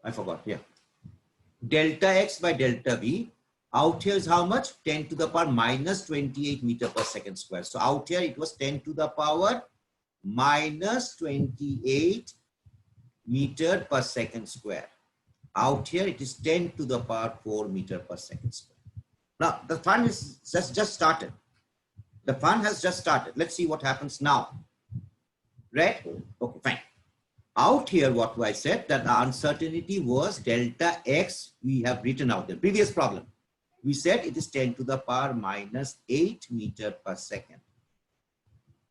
I forgot, yeah. Delta x by delta v. Out here is how much? 10 to the power minus 28 meter per second square. So out here it was 10 to the power minus 28 meter per second square. Out here it is 10 to the power 4 meter per second square. Now the fun is just started. The fun has just started. Let's see what happens now. Right? Okay, fine. Out here, what I said, that the uncertainty was delta x, we have written out the previous problem. We said it is 10 to the power minus 8 meter per second.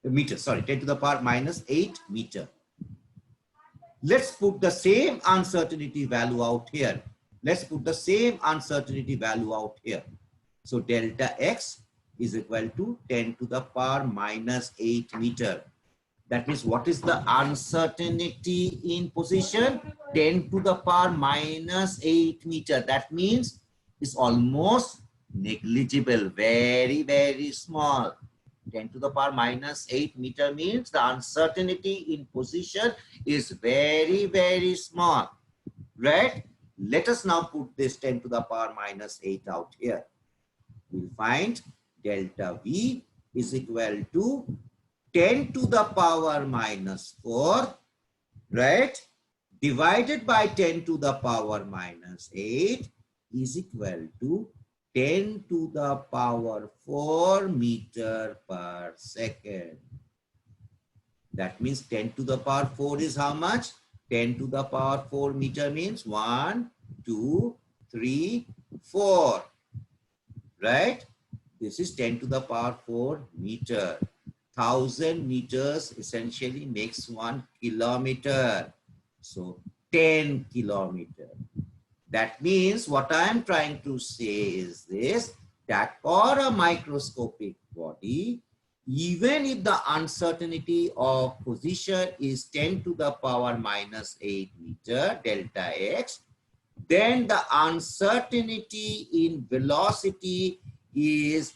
Meter, sorry, 10 to the power minus 8 meter. Let's put the same uncertainty value out here. Let's put the same uncertainty value out here. So delta x is equal to 10 to the power minus 8 meter. That means what is the uncertainty in position? 10 to the power minus 8 meter. That means it's almost negligible, very, very small. 10 to the power minus 8 meter means the uncertainty in position is very, very small, right? Let us now put this 10 to the power minus 8 out here. We'll find delta V is equal to 10 to the power minus 4, right? Divided by 10 to the power minus 8 is equal to 10 to the power 4 meter per second. That means 10 to the power 4 is how much? 10 to the power 4 meter means 1, 2, 3, 4. Right? This is 10 to the power 4 meter. 1000 meters essentially makes 1 kilometer. So 10 kilometer. That means what I am trying to say is this, that for a microscopic body, even if the uncertainty of position is 10 to the power minus 8 meter, delta x, then the uncertainty in velocity is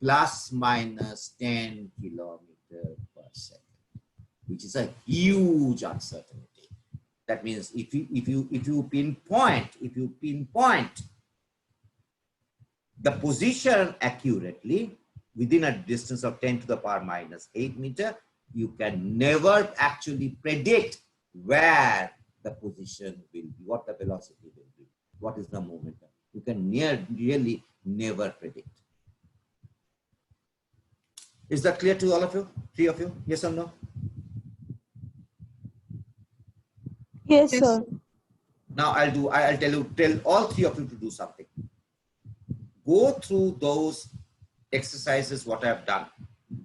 plus minus 10 kilometer per second, which is a huge uncertainty. That means if you pinpoint the position accurately within a distance of 10 to the power minus 8 meter, you can never actually predict where the position will be, what the velocity will be, what is the momentum. You can really never predict. Is that clear to all of you? 3 of you? Yes or no? Yes, sir. Now I'll tell all 3 of you to do something. Go through those exercises, what I have done.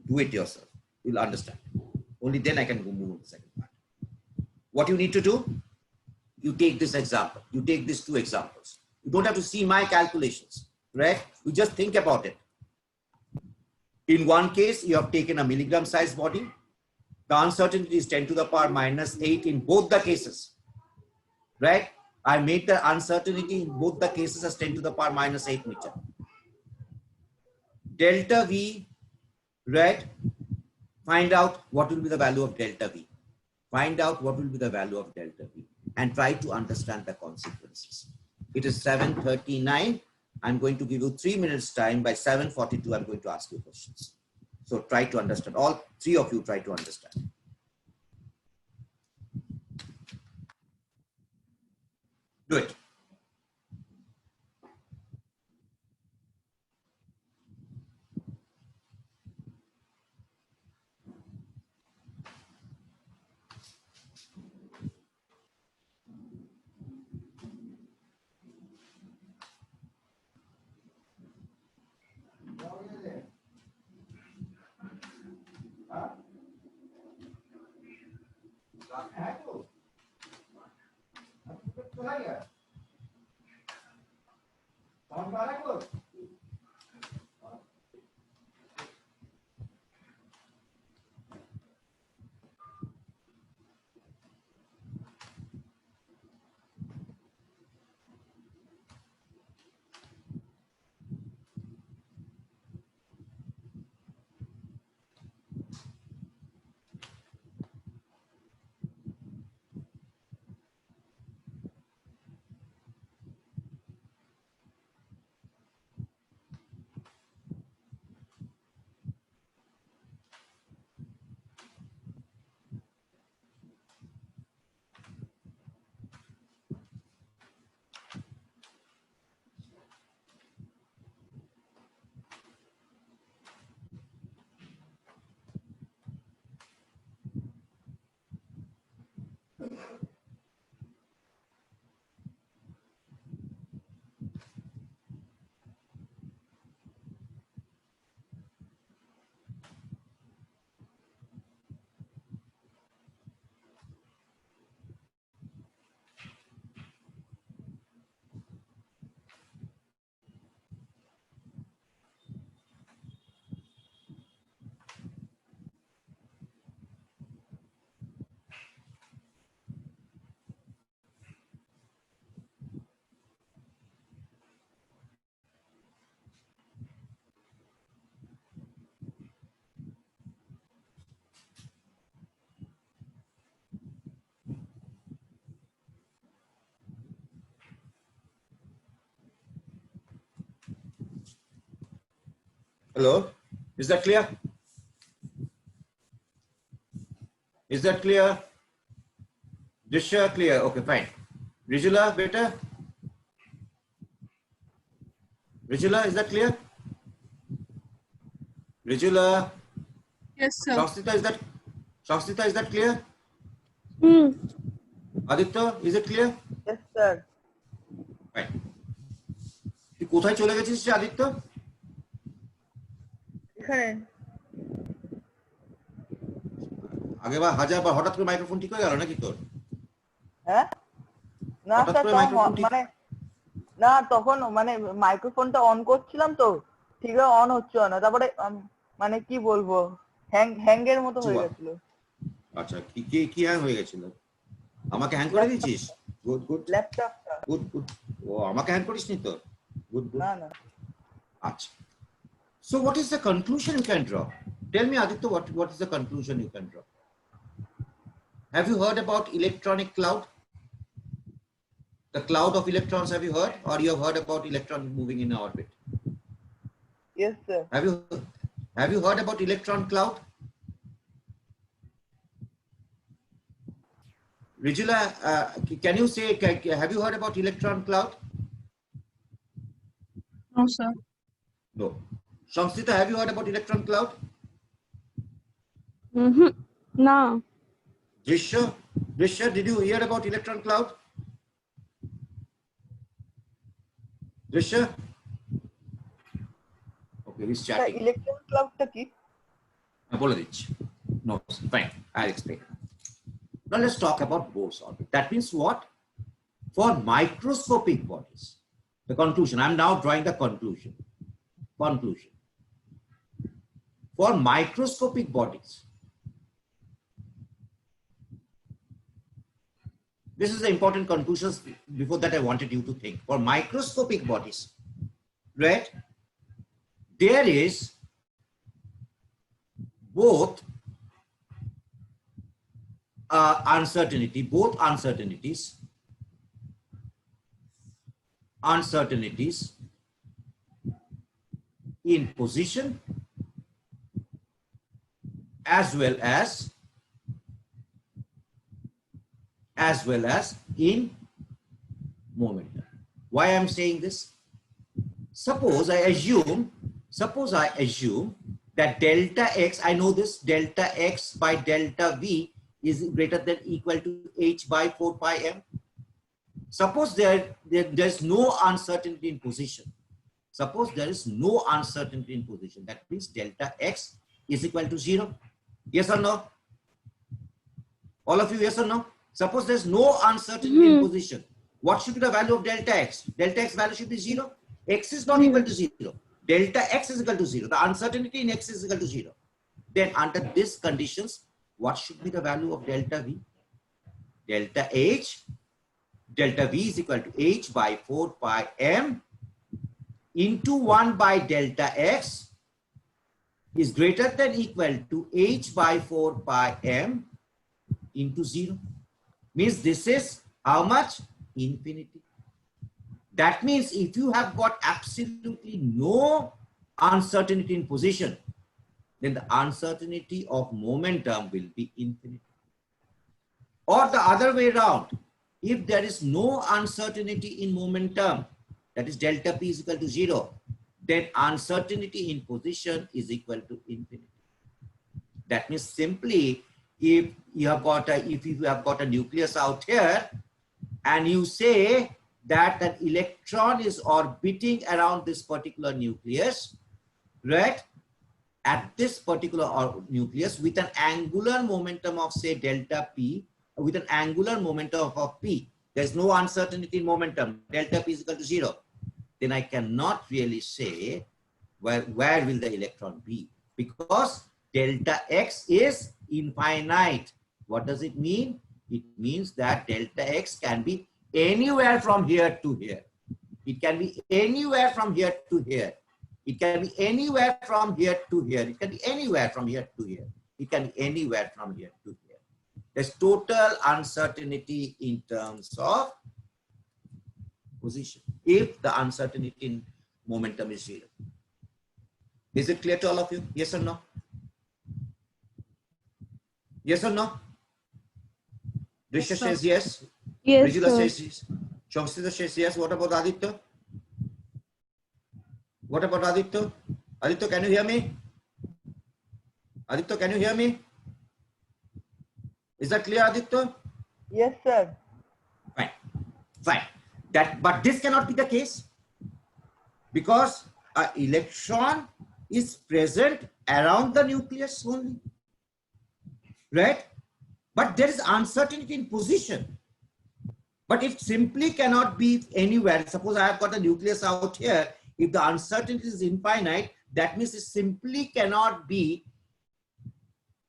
Do it yourself. You'll understand. Only then I can move on to the second part. What you need to do, you take this example. You take these 2 examples. You don't have to see my calculations, right? You just think about it. In one case, you have taken a milligram size body. The uncertainty is 10 to the power minus 8 in both the cases, right? I made the uncertainty in both the cases as 10 to the power minus 8 meter. Delta V, right? Find out what will be the value of delta V. Find out what will be the value of delta V and try to understand the consequences. It is 7:39. I'm going to give you 3 minutes time. By 7:42, I'm going to ask you questions. So try to understand. All 3 of you try to understand. Do it. Hello? Is that clear? Is that clear? Disha, clear. Okay, fine. Rijula, better? Rijula, is that clear? Rijula, Yes, sir. Shastita, is that clear? Hmm. Aditya, is it clear? Yes, sir. Fine. তুই কোথায় চলে গেছিস রে আদিত্য? এখানে আগেবার হাজারবার হঠাৎ করে microphone ঠিক হয়ে গেল নাকি তোর? হ্যাঁ না হঠাৎ স্যার করে তখন microphone ঠিক- মানে না তখন মানে মাইক্রোফোনটা অন করছিলাম তো ঠিক অন হচ্ছিল না তারপরে মানে কি বলবো হ্যাঙ্গের মতো হয়ে জুয়া। গেছিল আচ্ছা কি হ্যাং হয়ে গেছিল? আমাকে হ্যাং করে দিয়েছিস? গুড গুড ল্যাপটপটা গুড গুড। ও আমাকে হ্যাং করিসনি তো? Good good. না না আচ্ছা। So what is the conclusion you can draw? Tell me Aditya, what is the conclusion you can draw? Have you heard about electronic cloud? The cloud of electrons, have you heard? Or you have heard about electron moving in orbit? Yes sir Have you heard about electron cloud? Rijula, can you say, have you heard about electron cloud? No, sir. No. Shamsita, have you heard about electron cloud? Mm-hmm. No. Drisha, did you hear about electron cloud? Drisha? Okay, he's sir chatting. Electron ক্লাউডটা কি বলে দিচ্ছি. No, fine. I'll explain. Now let's talk about Bohr's orbit. That means what? For microscopic bodies. The conclusion. I'm now drawing the conclusion. For microscopic bodies, this is the important conclusions. Before that, I wanted you to think. For microscopic bodies, right? There is both both uncertainties in position as well as in momentum. Why I'm saying this? Suppose I assume that delta x, I know this, delta x by delta v is greater than equal to h by 4 pi m. Suppose there's no uncertainty in position. Suppose there is no uncertainty in position. That means delta x is equal to 0. Yes or no? All of you, yes or no? Suppose there's no uncertainty in position. What should be the value of delta x? Delta x value should be 0. X is not equal to 0. Delta x is equal to 0. The uncertainty in x is equal to 0. Then under these conditions, what should be the value of delta v? Delta v is equal to h by 4 pi m into 1 by delta x is greater than equal to h by 4 pi m into 0. Means this is how much? Infinity. That means if you have got absolutely no uncertainty in position, then the uncertainty of momentum will be infinity. Or the other way around, if there is no uncertainty in momentum, that is delta p is equal to 0, then uncertainty in position is equal to infinity. That means simply if you have got a nucleus out here and you say that an electron is orbiting around this particular nucleus, right? At this particular nucleus with an angular momentum of say delta p, with an angular momentum of p, there's no uncertainty in momentum, delta p is equal to 0, then I cannot really say where will the electron be, because delta x is infinite. What does it mean? It means that delta x can be anywhere from here to here. It can be anywhere from here to here. It can be anywhere from here to here. It can be anywhere from here to here. It can be anywhere from here to here. There's total uncertainty in terms of position if the uncertainty in momentum is 0. Is it clear to all of you? Yes or no? Yes or no? Risha Yes, sir. says yes. Yes, Rijula sir. says yes. Shankstita says yes. What about Aditya? What about Aditya? Aditya, can you hear me? Aditya, can you hear me? Is that clear, Aditya? Yes, sir. Fine. Fine. But this cannot be the case because an electron is present around the nucleus only. Right? But there is uncertainty in position. But it simply cannot be anywhere. Suppose I have got a nucleus out here. If the uncertainty is infinite, that means it simply cannot be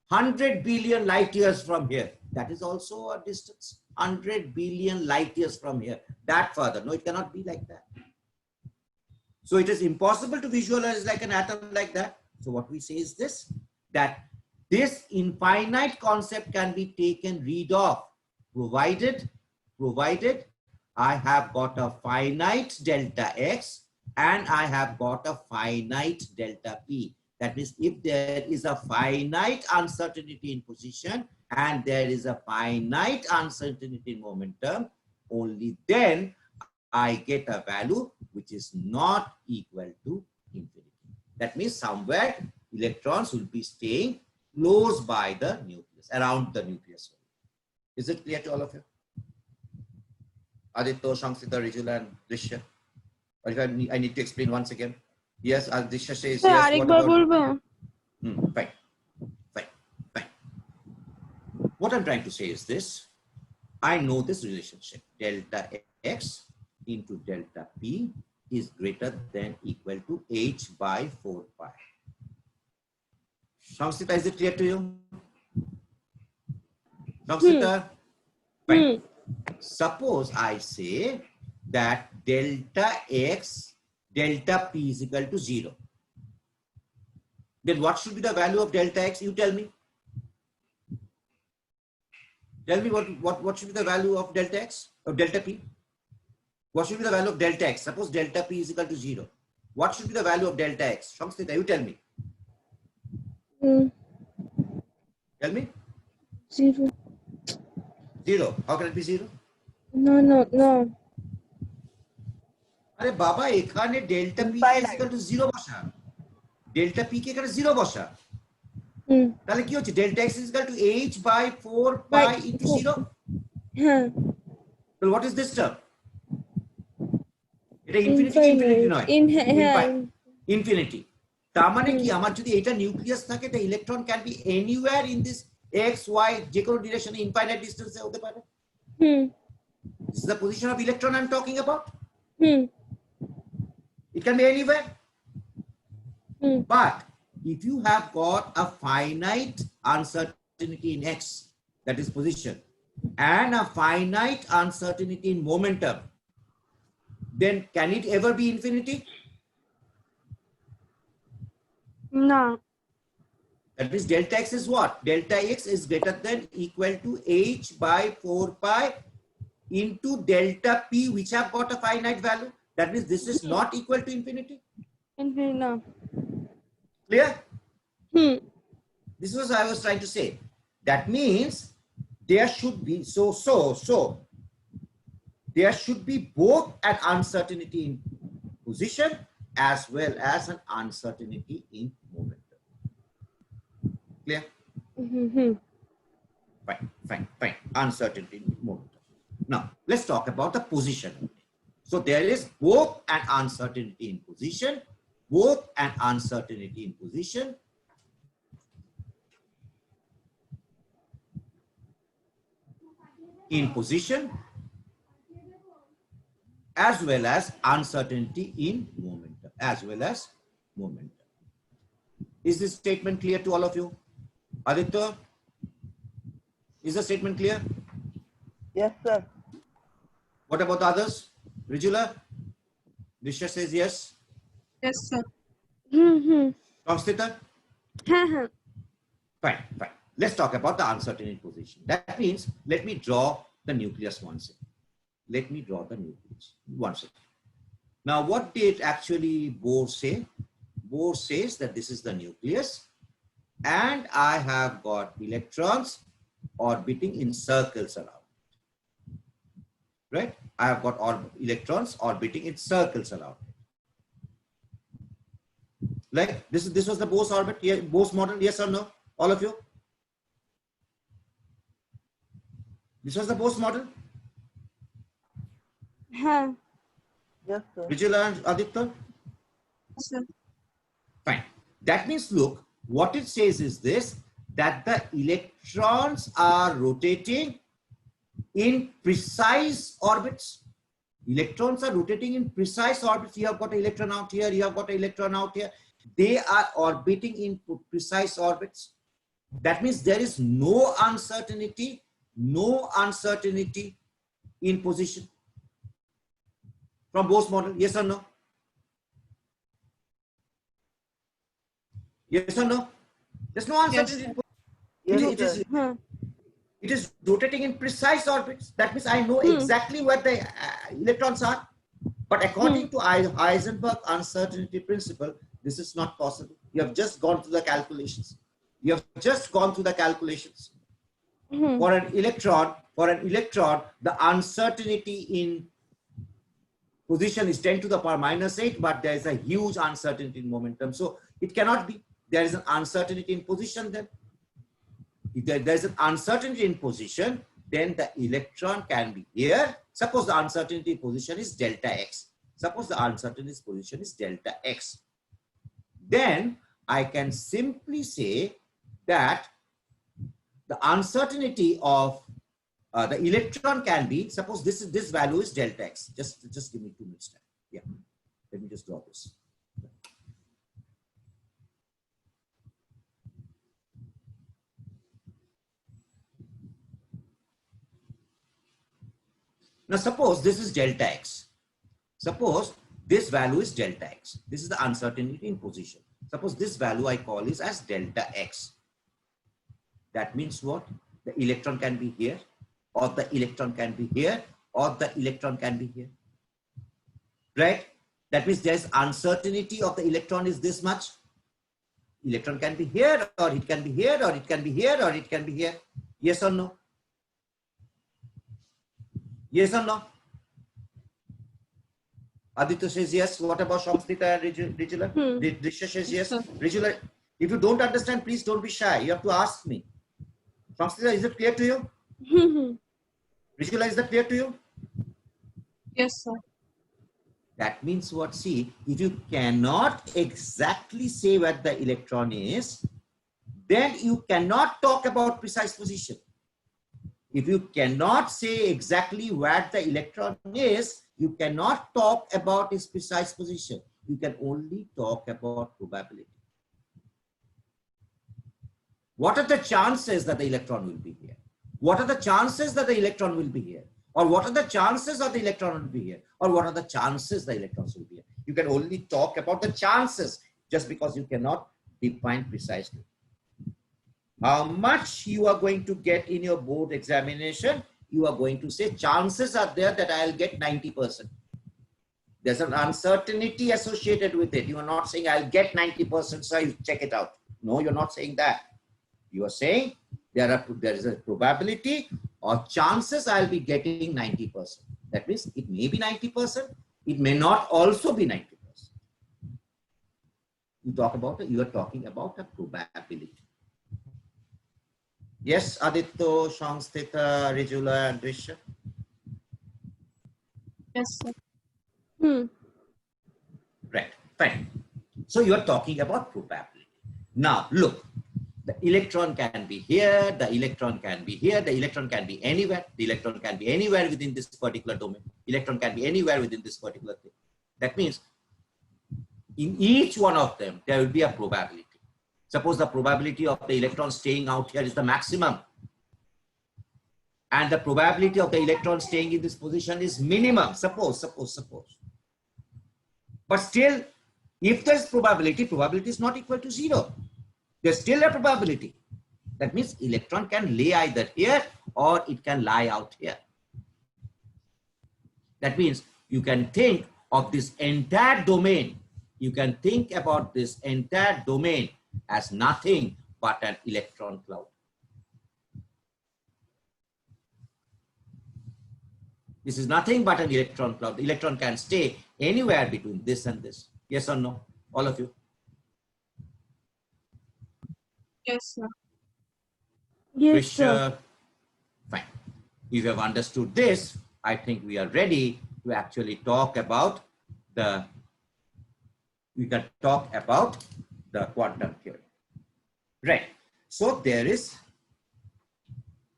100 billion light years from here. That is also a distance. 100 billion light years from here. That further. No, it cannot be like that. So it is impossible to visualize like an atom like that. So what we say is this, that this infinite concept can be taken rid of, provided I have got a finite delta x and I have got a finite delta p. That means if there is a finite uncertainty in position and there is a finite uncertainty in momentum, only then I get a value which is not equal to infinity. That means somewhere electrons will be staying close by the nucleus, around the nucleus. Is it clear to all of you? Aditya, Shankstita, Rijula, and Drisha. Or if I need to explain once again. Yes, Drisha says Sir, yes. আরেকবার বলবেন? Fine. What I'm trying to say is this. I know this relationship. Delta x into delta p is greater than equal to h by 4 pi. Shankstita, is it clear to you? Shankstita? Fine. Suppose I say that delta x, delta p is equal to 0. Then what should be the value of delta x? You tell me. Tell me what should be the value of delta x or delta p? What should be the value of delta x? Suppose delta p is equal to 0. What should be the value of delta x? Shankstita, you tell me. Tell me. 0. 0. How can it be 0? No. अरे बाबा एखाने delta P is equal to 0 বসা delta P के এখানে 0 বসা তাহলে কি হচ্ছে delta x is equal to h by 4 pi into 0 হ্যাঁ well what is this term এটা ইনফিনিটি কি ইনফিনিটি নয় ইনফিনিটি তার মানে কি আমার যদি এটা নিউক্লিয়াস থাকে তা electron can be anywhere in this x y যে কোনো ডিরেকশনে ইনফাইনাইট ডিসটেন্সে হতে পারে this is the position of electron I'm talking about it can be anywhere but if you have got a finite uncertainty in x, that is position, and a finite uncertainty in momentum, then can it ever be infinity? না That means delta x is what? Delta x is greater than equal to h by 4 pi into delta p, which have got a finite value. That means this is not equal to infinity. না Clear? This was I was trying to say. That means there should be there should be both an uncertainty in position as well as an uncertainty in momentum. Clear? Fine. Uncertainty in momentum. Now let's talk about the position. So there is both an uncertainty in position, as well as uncertainty in momentum, Is this statement clear to all of you? Aditya, is the statement clear? Yes, sir. What about the others? Rijula? Disha says yes. Yes, sir. Shankstita? হ্যাঁ Fine. Let's talk about the uncertainty position. That means, let me draw the nucleus once. Let me draw the nucleus once. Now, what did actually Bohr say? Bohr says that this is the nucleus, and I have got electrons orbiting in circles around. Right? I have got electrons orbiting in circles around. Like this was the Bohr's orbit, yeah, Bohr's model, yes or no? All of you? This was the Bohr's model? हाँ. Yes, sir. Rijula and Aditya? Yes, sir. Fine. That means, look, what it says is this, that the electrons are rotating in precise orbits. Electrons are rotating in precise orbits. You have got an electron out here, you have got an electron out here. They are orbiting in precise orbits. That means there is no uncertainty in position. From Bohr's model, yes or no? Yes or no? There's no uncertainty. Yes, It is, sir. हाँ. it is rotating in precise orbits. That means I know exactly where the electrons are. But according to Heisenberg uncertainty principle, this is not possible. You have just gone through the calculations. For an electron, the uncertainty in position is 10 to the power minus 8, but there is a huge uncertainty in momentum. So it cannot be. There is an uncertainty in position then. If there is an uncertainty in position, then the electron can be here. Suppose the uncertainty in position is delta x. Then I can simply say that the uncertainty of the electron can be, suppose this value is delta x. Just give me 2 minutes time. Yeah, let me just draw this. Now suppose this is delta x. Suppose this value is delta x. This is the uncertainty in position. Suppose this value I call is as delta x. That means what? The electron can be here, or the electron can be here, or the electron can be here. Right? That means there's uncertainty of the electron is this much. Electron can be here, or it can be here, or it can be here, or it can be here. Yes or no? Yes or no? Aditya says yes. What about Shamstita and Rijula? Drisha says yes. Rijula, if you don't understand, please don't be shy. You have to ask me. Shamstita, is it clear to you? Rijula, is that clear to you? Yes, sir. That means what? See, if you cannot exactly say where the electron is, then you cannot talk about precise position. If you cannot say exactly where the electron is, you cannot talk about its precise position. You can only talk about probability. What are the chances that the electron will be here? What are the chances that the electron will be here? Or what are the chances of the electron will be here? Or what are the chances the electrons will be here? You can only talk about the chances just because you cannot define precisely. How much you are going to get in your board examination, you are going to say chances are there that I'll get 90%. There's an uncertainty associated with it. You are not saying I'll get 90%, so you check it out. No, you're not saying that. You are saying there is a probability or chances I'll be getting 90%. That means it may be 90%. It may not also be 90%. You are talking about a probability. Yes, Aditya, Shamstita, Rijula, and Drisha. Yes, sir. Right, fine. So you are talking about probability. Now, look, the electron can be here, the electron can be here, the electron can be anywhere, the electron can be anywhere within this particular domain. Electron can be anywhere within this particular thing. That means in each one of them, there will be a probability. Suppose the probability of the electron staying out here is the maximum. And the probability of the electron staying in this position is minimum. Suppose. But still, if there's probability is not equal to 0. There's still a probability. That means electron can lay either here or it can lie out here. That means you can think of this entire domain you can think about this entire domain as nothing but an electron cloud. This is nothing but an electron cloud. The electron can stay anywhere between this and this. Yes or no? All of you? Yes, sir. Yes, sir. Fine. If you have understood this, I think we are ready to actually talk about the quantum theory. Right. So there is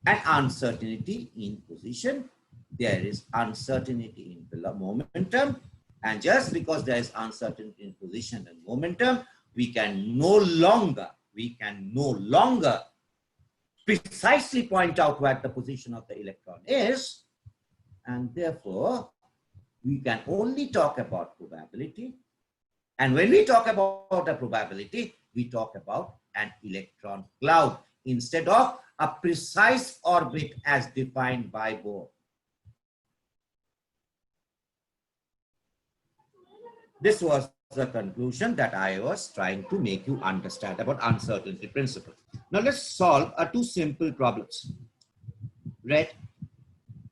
an uncertainty in position. There is uncertainty in the momentum. And just because there is uncertainty in position and momentum, we can no longer precisely point out where the position of the electron is. And therefore, we can only talk about probability. And when we talk about a probability, we talk about an electron cloud instead of a precise orbit as defined by Bohr. This was the conclusion that I was trying to make you understand about uncertainty principle. Now let's solve two simple problems. Right?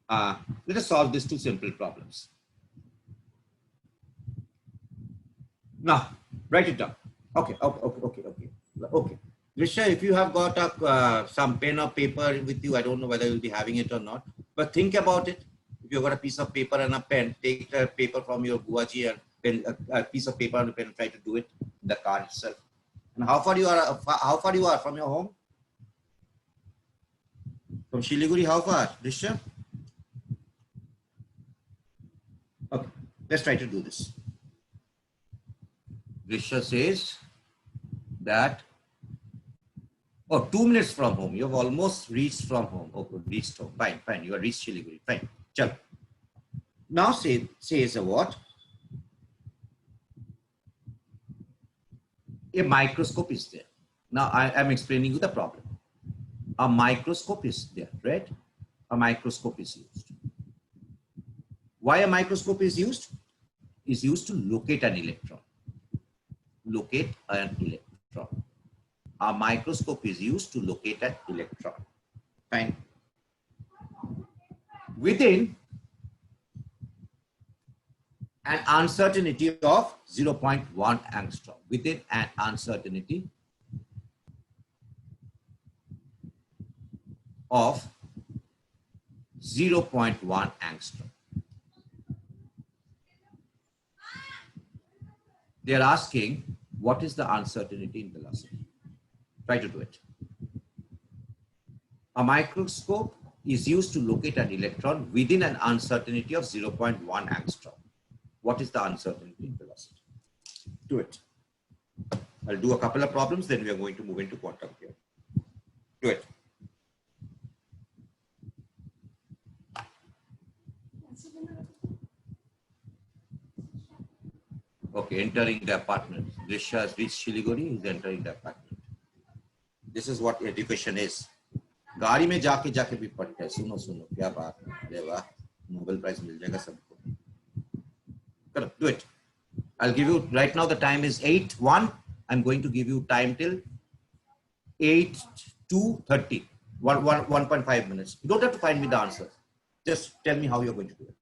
Let us solve these two simple problems. Now, write it down. Okay. Risha, if you have got some pen or paper with you, I don't know whether you'll be having it or not, but think about it. If you've got a piece of paper and a pen, take a paper from your Guaji and pen, a piece of paper and a pen, and try to do it in the car itself. And how far you are from your home? From Shiliguri, how far, Risha? Okay, let's try to do this. Risha says that, 2 minutes from home. You have almost reached from home. Okay, reached home. Fine. You have reached Shiliguri. Fine. Chalo. Now says what? A microscope is there. Now I am explaining you the problem. A microscope is there, right? A microscope is used. Why a microscope is used? Is used to locate an electron. Locate an electron. A microscope is used to locate an electron. Fine. Within an uncertainty of 0.1 angstrom. Within an uncertainty of 0.1 angstrom. They are asking, what is the uncertainty in velocity? Try to do it. A microscope is used to locate an electron within an uncertainty of 0.1 angstrom. What is the uncertainty in velocity? Do it. I'll do a couple of problems, then we are going to move into quantum theory. Do it. Okay, entering the apartment. Risha has reached Shiliguri, is entering the apartment. This is what education is. गाड़ी में जाके जाके भी पढ़ते हैं. सुनो क्या बात है. अरे वाह, Nobel Prize मिल जाएगा सबको. Correct, do it. I'll give you, right now the time is 8:01. I'm going to give you time till 8:30. 1.5 minutes. You don't have to find me the answer. Just tell me how you're going to do it.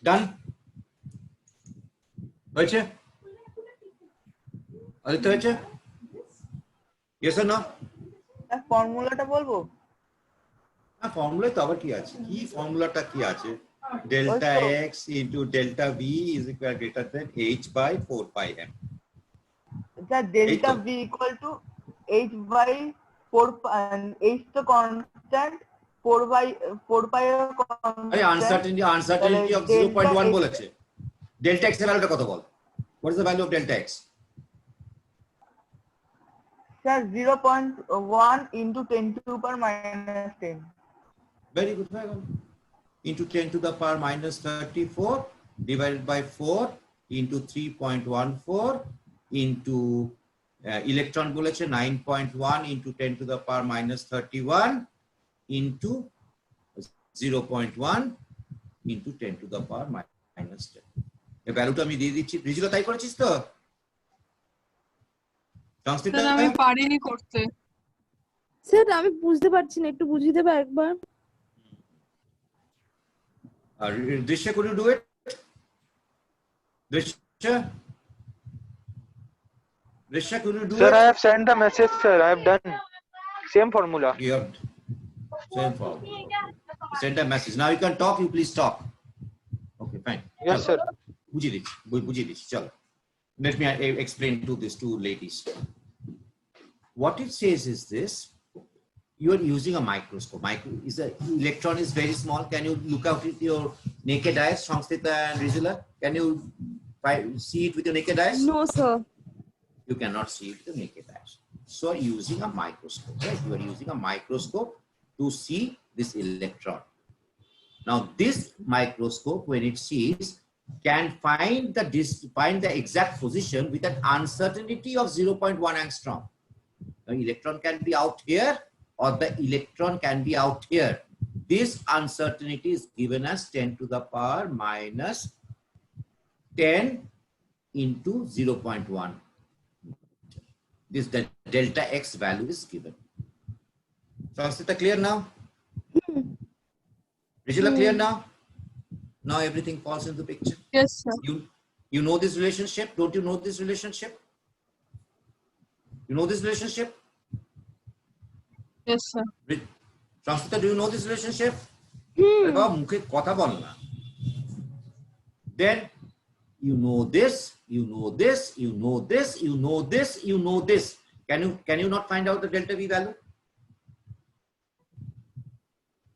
Done? হয়েছে? আদিত্য হয়েছে? Yes or no? ফর্মুলাটা বলবো? না formula তো আবার কি আছে? কি ফর্মুলাটা কি আছে? Delta x into delta v is equal greater than h by 4 pi m. The delta v equal to h by 4 h তো constant 4 pi আরে uncertainty of 0.1 বলেছে। Delta x এর ভ্যালুটা কত বল? What is the value of delta x? Sir, 0.1 into 10 to the power minus 10. Very good. Into 10 to the power minus 34 divided by 4 into 3.14 into electron বলেছে 9.1 into 10 to the power minus 31 into 0.1 into 10 to the power minus 10. এই ভ্যালুটা আমি দিয়ে দিচ্ছি। রিজিলা তাই করেছিস তো? সংস্কৃত আমি পারিনি করতে। স্যার আমি বুঝতে পারছি না, একটু বুঝিয়ে দেবে একবার? Drisha, could you do it? Drisha, could you do Sir, it? I have sent the message, sir. I have done same formula. You have same formula. Send a message. Now you can talk. You please talk. Okay, fine. Yes, sir. বুঝিয়ে দিচ্ছি, চলো। Let me explain to these two ladies. What it says is this: you are using a microscope. Electron is very small. Can you look out with your naked eyes, Sangskrita and Rizula? Can you see it with your naked eyes? No, sir. You cannot see it with your naked eyes. So using a microscope, right? You are using a microscope to see this electron. Now this microscope, when it sees, can find the exact position with an uncertainty of 0.1 angstrom. The electron can be out here or the electron can be out here. This uncertainty is given as 10 to the power minus 10 into 0.1. This the delta x value is given. So is it clear now? Rizula, clear now? Now everything falls into the picture. Yes, sir. You know this relationship? Don't you know this relationship? You know this relationship? Yes, sir. Transita, do you know this relationship? বাবা মুখে কথা বল না। then you know this, you know this, you know this, you know this, you know this. Can you not find out the delta V value?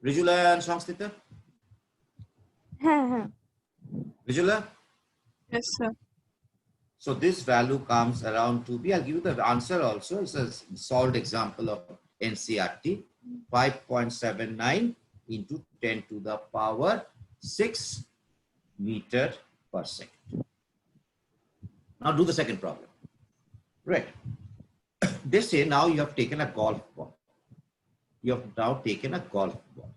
Rijula and Samstita? হ্যাঁ হ্যাঁ Rijula? Yes, sir. So this value comes around to be, I'll give you the answer also. It's a solved example of NCRT, 5.79 into 10 to the power 6 meter per second. Now do the second problem. Right. They say now you have taken a golf ball. You have now taken a golf ball.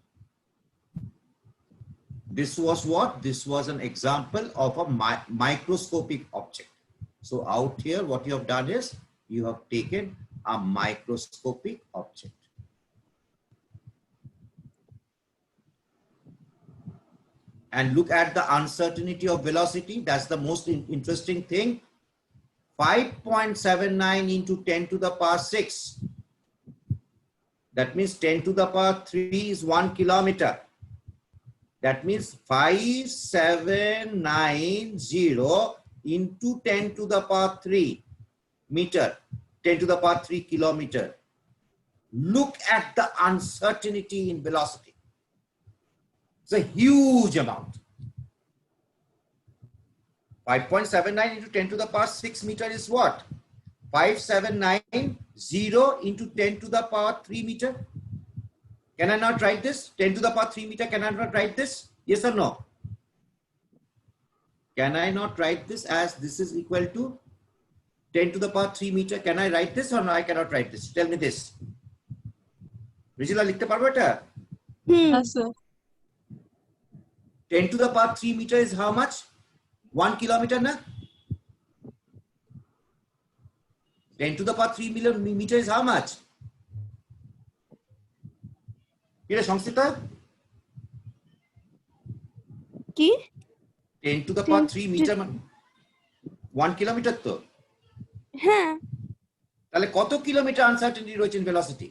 This was what? This was an example of a microscopic object. So out here, what you have done is you have taken a microscopic object. And look at the uncertainty of velocity. That's the most interesting thing. 5.79 into 10 to the power 6. That means 10 to the power 3 is 1 kilometer. That means 5790 into 10 to the power 3 meter, 10 to the power 3 kilometer. Look at the uncertainty in velocity. It's a huge amount. 5.79 into 10 to the power 6 meter is what? 5790 into 10 to the power 3 meter. Can I not write this? 10 to the power 3 meter, can I not write this? Yes or no? Can I not write this as this is equal to 10 to the power 3 meter? Can I write this or no? I cannot write this. Tell me this. Rijula, likhte parbo eta? Yes, sir. 10 to the power 3 meter is how much? 1 kilometer, na? 10 to the power 3 meter is how much? Kira Samstita? কি 10 to the power 3 meter 1 kilometer তো হ্যাঁ তাহলে কত kilometre uncertainty রয়েছে in velocity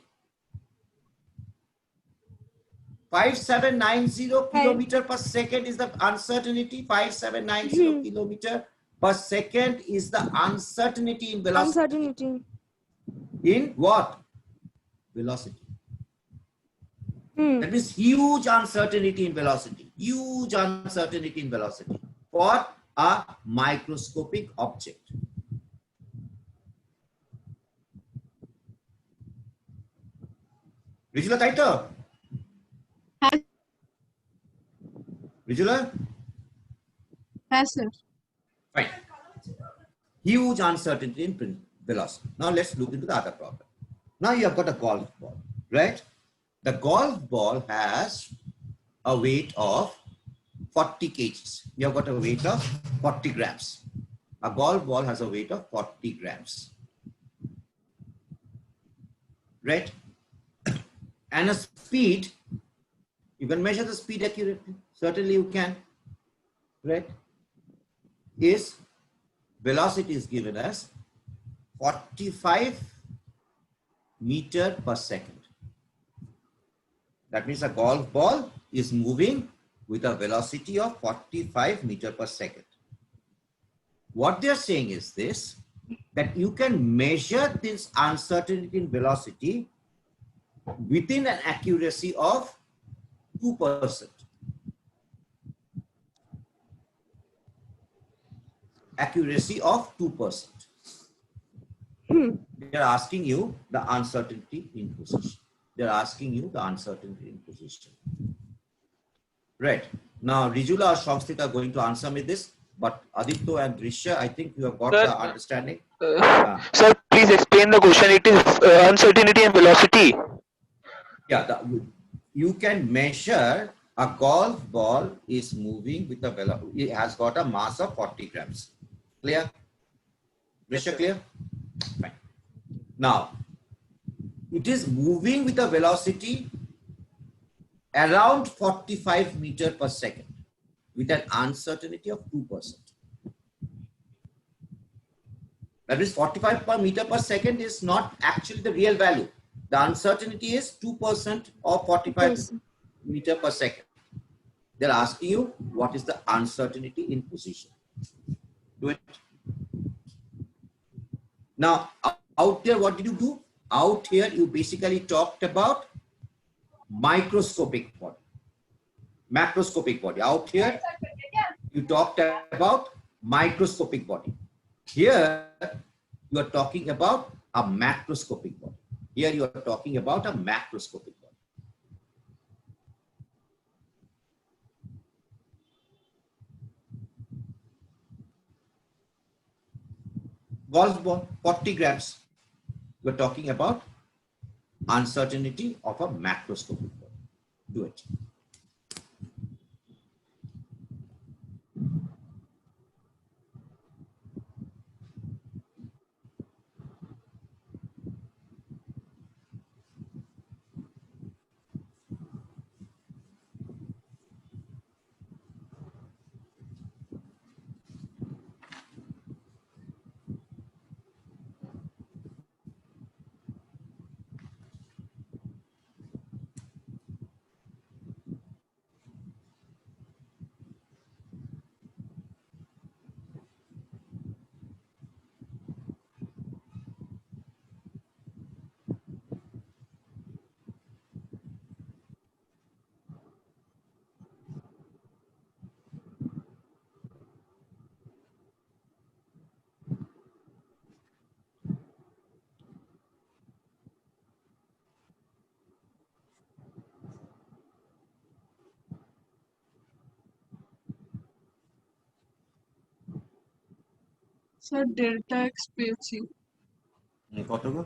5790 kilometer per second is the uncertainty. 5790 kilometer per second is the uncertainty in velocity. Uncertainty In what? Velocity. Hmm That means huge uncertainty in velocity. Huge uncertainty in velocity for a microscopic object. Rijula, তাই তো? Rijula? Yes, sir. Fine. Huge uncertainty in velocity. Now let's look into the other problem. Now you have got a golf ball, right? The golf ball has a weight of 40 kgs. You have got a weight of 40 grams. A golf ball has a weight of 40 grams. Right? And a speed, you can measure the speed accurately. Certainly you can. Right? Is velocity is given as 45 meter per second. That means a golf ball is moving with a velocity of 45 meter per second. What they are saying is this, that you can measure this uncertainty in velocity within an accuracy of 2%. Accuracy of 2%. They are asking you the uncertainty in position. They are asking you the uncertainty in position. Right. Now, Rijula or Samstita are going to answer me this, but Aditya and Drisha, I think you have got Sir, the understanding. Sir, please explain the question. It is uncertainty and velocity. Yeah, you can measure a golf ball is moving with a velocity. It has got a mass of 40 grams. Clear? Drisha, clear? Fine. Now, it is moving with a velocity around 45 meter per second with an uncertainty of 2%. That is 45 per meter per second is not actually the real value. The uncertainty is 2% of 45 meter per second. They're asking you what is the uncertainty in position. Do it. Now, out here, what did you do? Out here, you basically talked about microscopic body, macroscopic body. Out here, you talked about microscopic body. Here, you are talking about a macroscopic body. Here, you are talking about a macroscopic body. Golf ball, 40 grams. We're talking about uncertainty of a macroscopic body. Do it. Sir, delta x পেয়েছি কত গো?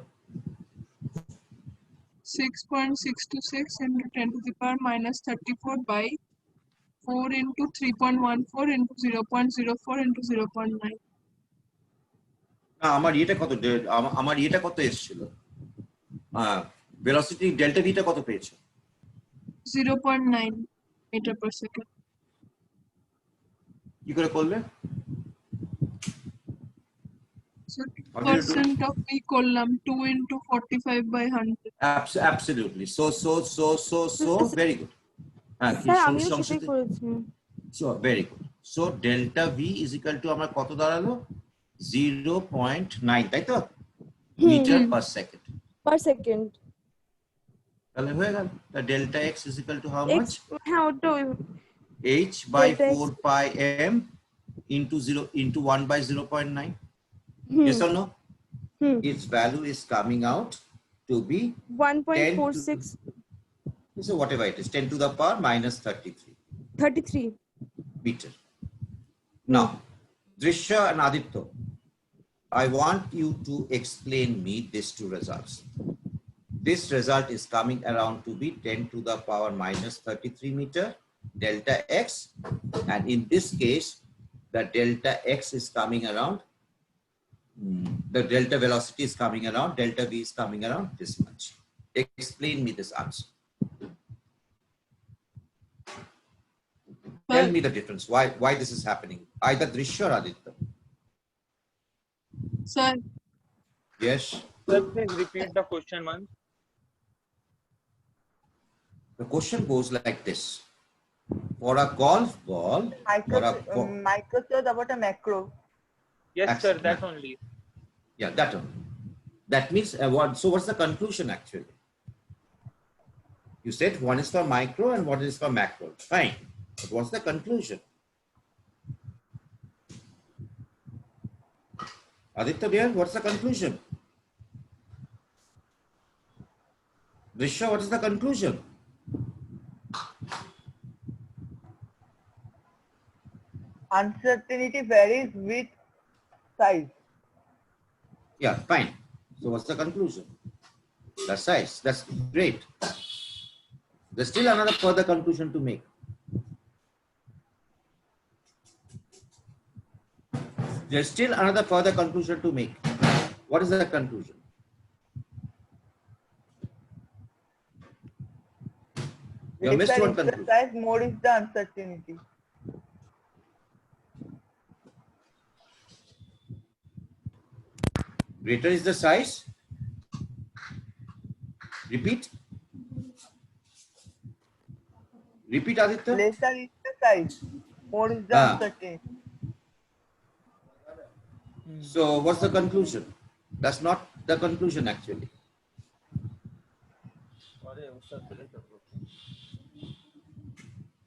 6.626 into 10 to the power minus 34 by 4 into 3.14 into 0.04 into 0.9. না, আমার ইয়েটা কত? আমার ইয়েটা কত এসেছিল? ভেলোসিটি ডেল্টা ভিটা কত পেয়েছো? 0.9 meter per second. কি করে করলে? So How do you do it? percent of p করলাম 2 into 45 by 100. Absolutely. So very good. Sir আমিও সেটাই করেছি। So very good. So delta V is equal to আমার কত দাঁড়ালো? 0.9, তাই তো? Metre per second. Per second. তাহলে হয়ে গেল। The delta x is equal to how much? হ্যাঁ ওটা H by Delta x. 4 pi m into 1 by 0.9. Yes or no? Its value is coming out to be 1.46 so whatever it is, 10 to the power minus 33 33 meter. Now, Drishya and Aditya, I want you to explain me these two results. This result is coming around to be 10 to the power minus 33 meter delta x, and in this case, the delta x is coming around. The delta velocity is coming around, delta v is coming around this much. Explain me this answer. Tell me the difference. Why this is happening? Either Drishya or Aditya. Sir, Yes. Sir, please repeat the question once. The question goes like this. For a golf ball, Micro about a macro. Yes, Excellent. sir, that only. yeah, that one. That means so what's the conclusion actually? You said one is for micro and one is for macro. Fine. But what's the conclusion? Aditya dear, what's the conclusion? Drishya, what is the conclusion? Uncertainty varies with size. Yeah, fine. So what's the conclusion? The size. That's great. There's still another further conclusion to make. There's still another further conclusion to make. What is the conclusion? You have missed one The conclusion. size, more is the uncertainty. Greater is the size. Repeat. Repeat, Aditya. Lesser is the size. 4 is the Ah. uncertainty. So what's the conclusion? That's not the conclusion actually.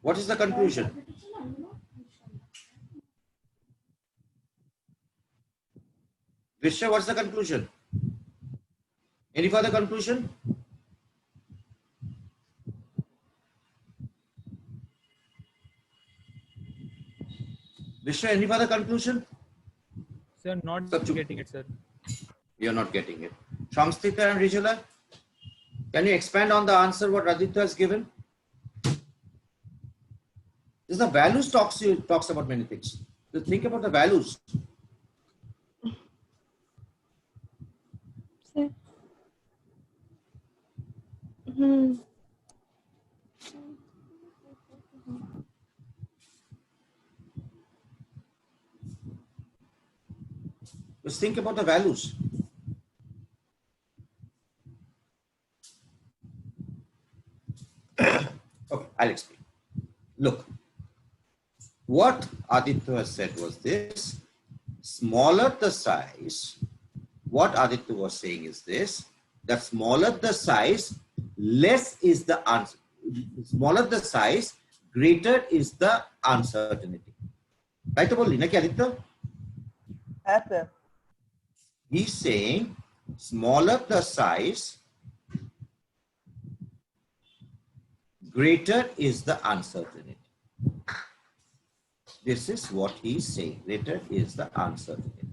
What is the conclusion? Vishwa, what's the conclusion? Any further conclusion? Vishwa, any further conclusion? Sir, not Sir, getting it, sir. You're not getting it. Shamstika and Rijula, can you expand on the answer what Radhika has given? This the values talks about many things. So think about the values. Sir. Hmm. Just think about the values. Okay, I'll explain. Look, what Aditya has said was this: smaller the size. What Aditya was saying is this: that smaller the size, less is the answer. Smaller the size, greater is the uncertainty. Right, bolli na ki Aditya? Yes, sir. He's saying smaller the size, greater is the uncertainty. This is what he's saying. Greater is the uncertainty.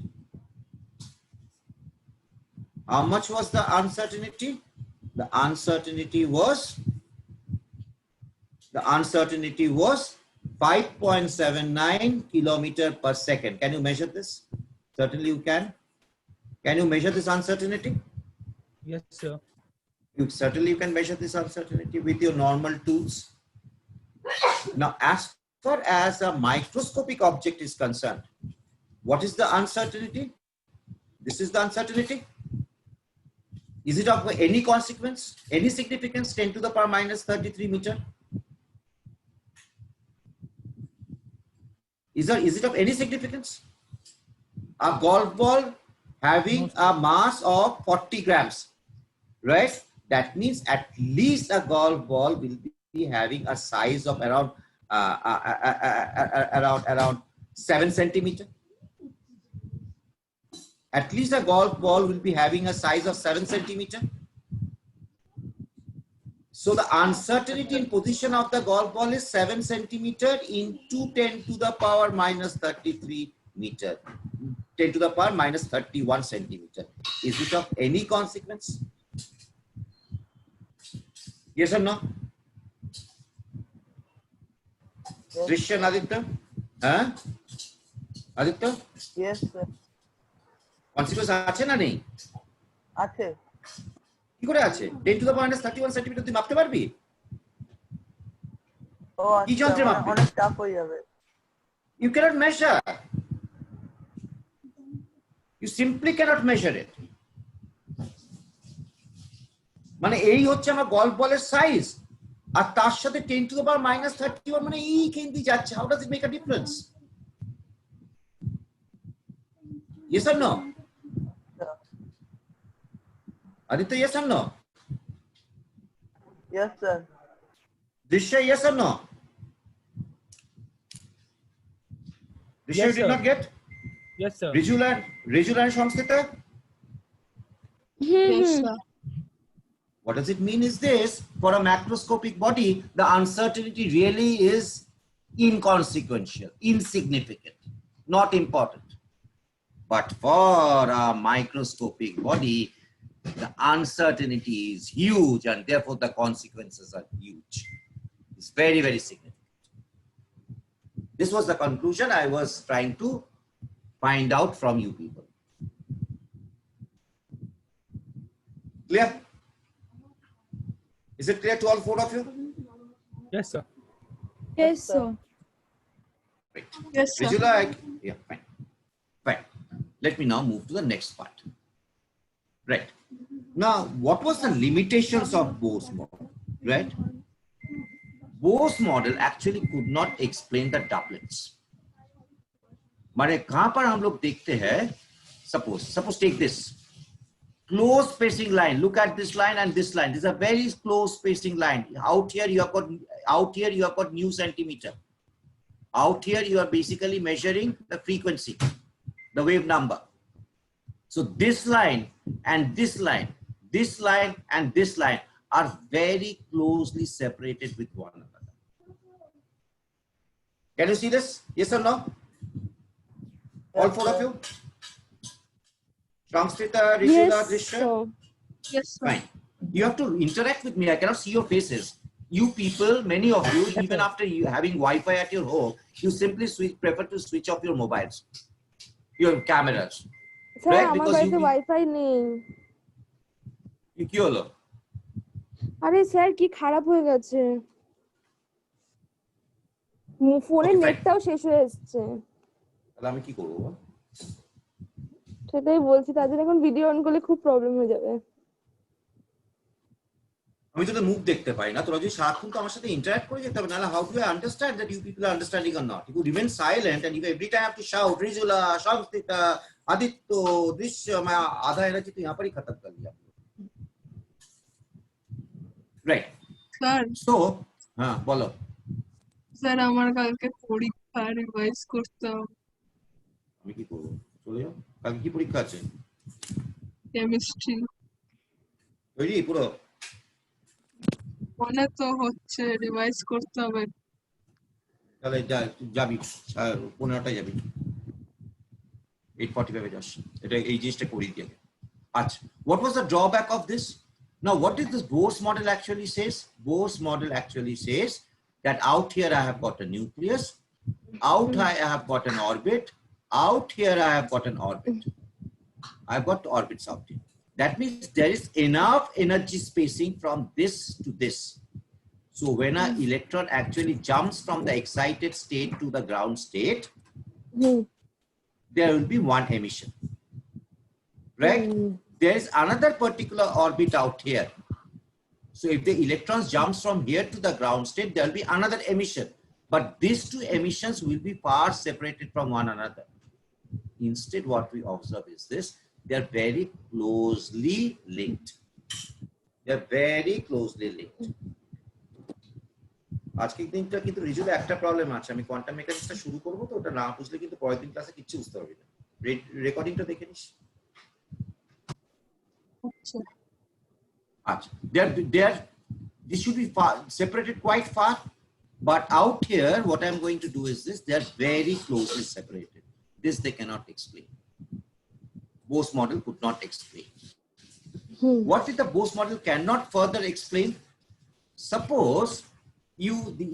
How much was the uncertainty? The uncertainty was 5.79 kilometer per second. Can you measure this? Certainly you can. Can you measure this uncertainty? Yes, sir. Certainly you can measure this uncertainty with your normal tools. Now, as far as a microscopic object is concerned, what is the uncertainty? This is the uncertainty. Is it of any consequence, any significance? 10 to the power minus 33 meter. Is it of any significance? A golf ball having a mass of 40 grams, right? That means at least a golf ball will be having a size of around 7 centimeter. At least a golf ball will be having a size of 7 centimeter. So the uncertainty in position of the golf ball is 7 centimeter into 10 to the power minus 33 meter. 10 to the power minus 31 centimeter. Is it of any consequence? Yes or no? Yes. Christian Aditya? Huh? Aditya? Yes, sir. Consequence আছে না নেই? আছে। কি করে আছে? 10 to the power minus 31 centimeter তুই মাপতে পারবি? ও কি আচ্ছা, যন্ত্রে মানে মাপবি? অনেক টাফ হয়ে যাবে। You cannot measure. You simply cannot measure it. মানে এই হচ্ছে আমার গল্ফ বলের সাইজ আর তার সাথে 10 to the power minus 31 মানে এইখান দিয়ে যাচ্ছে. How does it make a difference? Yes or no? Aditya, yes or no? Yes, sir. Dishya, yes or no? Dishya, Yes, you did sir. not get? Yes, sir. Rijula and Shamsita? Yes, sir. What does it mean is this: for a macroscopic body, the uncertainty really is inconsequential, insignificant, not important. But for a microscopic body, the uncertainty is huge and therefore the consequences are huge. It's very, very significant. This was the conclusion I was trying to find out from you people. Clear? Is it clear to all four of you? Yes, sir. Yes, sir. Right. Yes, sir. Rijula, yeah, fine. Fine. Let me now move to the next part. Right. Now, what was the limitations of Bohr's model? Right? Bose model actually could not explain the doublets. माने कहां पर हम लोग देखते हैं, suppose take this close spacing line. Look at this line and this line. This is a very close spacing line. Out here you have got new centimeter. Out here you are basically measuring the frequency, the wave number. So this line and this line, this line and this line are very closely separated with one another. Can you see this? Yes or no? All four of you? Samskrita, Rishida, Yes, Drisha? sir. Yes, sir. Fine. You have to interact with me. I cannot see your faces. You people, many of you, even after you having Wi-Fi at your home, you simply prefer to switch off your mobiles, your cameras. Sir Right, আমার because বাড়িতে you- wifi নেই। কি হলো? আরে sir কি খারাপ হয়ে গেছে, ফোনের Okay, fine. নেটটাও শেষ হয়ে এসছে। তাহলে আমি কি করবো? সেটাই বলছি, তার জন্য এখন ভিডিও অন করলে খুব প্রবলেম হয়ে যাবে। আমি তোদের মুখ দেখতে পাই না, তোরা যদি সারাক্ষণ তো আমার সাথে ইন্টারঅ্যাক্ট করে যেতে হবে, নাহলে how do I understand that you people are understanding or not? You remain silent and you every time have to shout Rijula, Shantita, Aditya, Drishya. मैं आधा एनर्जी तो यहाँ पर ही खत्म कर लिया। राइट, স্যার सो हाँ बोलो। স্যার আমার কালকে পরীক্ষা রিভাইজ করতে হবে আমি কি করবো? চলে যাও। কালকে কি পরীক্ষা আছে? কেমিস্ট্রি। তৈরি পুরো? মনে তো হচ্ছে রিভাইজ করতে হবে। তাহলে যাবি 15টায় যাবি, 8:45 যাস। এটা এই জিনিসটা করি দিয়ে। আচ্ছা, what was the drawback of this? Now what did this Bose model actually says? Bose model actually says that out here I have got a nucleus, out here I have got an orbit, out here I have got an orbit. I've got orbits out here. That means there is enough energy spacing from this to this. So when an electron actually jumps from the excited state to the ground state, there will be one emission. Right? There is another particular orbit out here. So if the electrons jumps from here to the ground state, there will be another emission. But these two emissions will be far separated from one another. Instead, what we observe is this: they are very closely linked. They are very closely linked. আজকে দিনটা কিন্তু রিজুলে একটা problem আছে, আমি quantum মেকানিক্সটা শুরু করব, তো ওটা না বুঝলে কিন্তু পরের দিন ক্লাসে কিচ্ছু বুঝতে পারবি না। রেকর্ডিংটা দেখে নিস। আচ্ছা আচ্ছা, this should be far separated, quite far, but out here what I'm going to do is this: they are very closely separated. This they cannot explain. Bose model could not explain. What if the Bose model cannot further explain? Suppose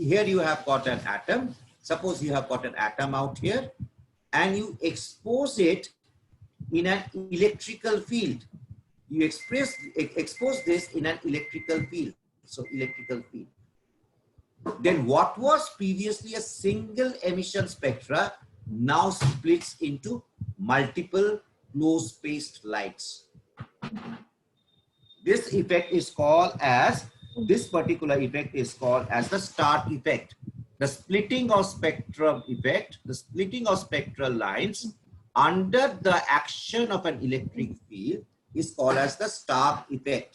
here you have got an atom. Suppose you have got an atom out here and you expose it in an electrical field. You expose this in an electrical field. So electrical field. Then what was previously a single emission spectra now splits into multiple close spaced lights. This effect is called as, this particular effect is called as the Stark effect. The splitting of spectrum effect, the splitting of spectral lines under the action of an electric field is called as the Stark effect.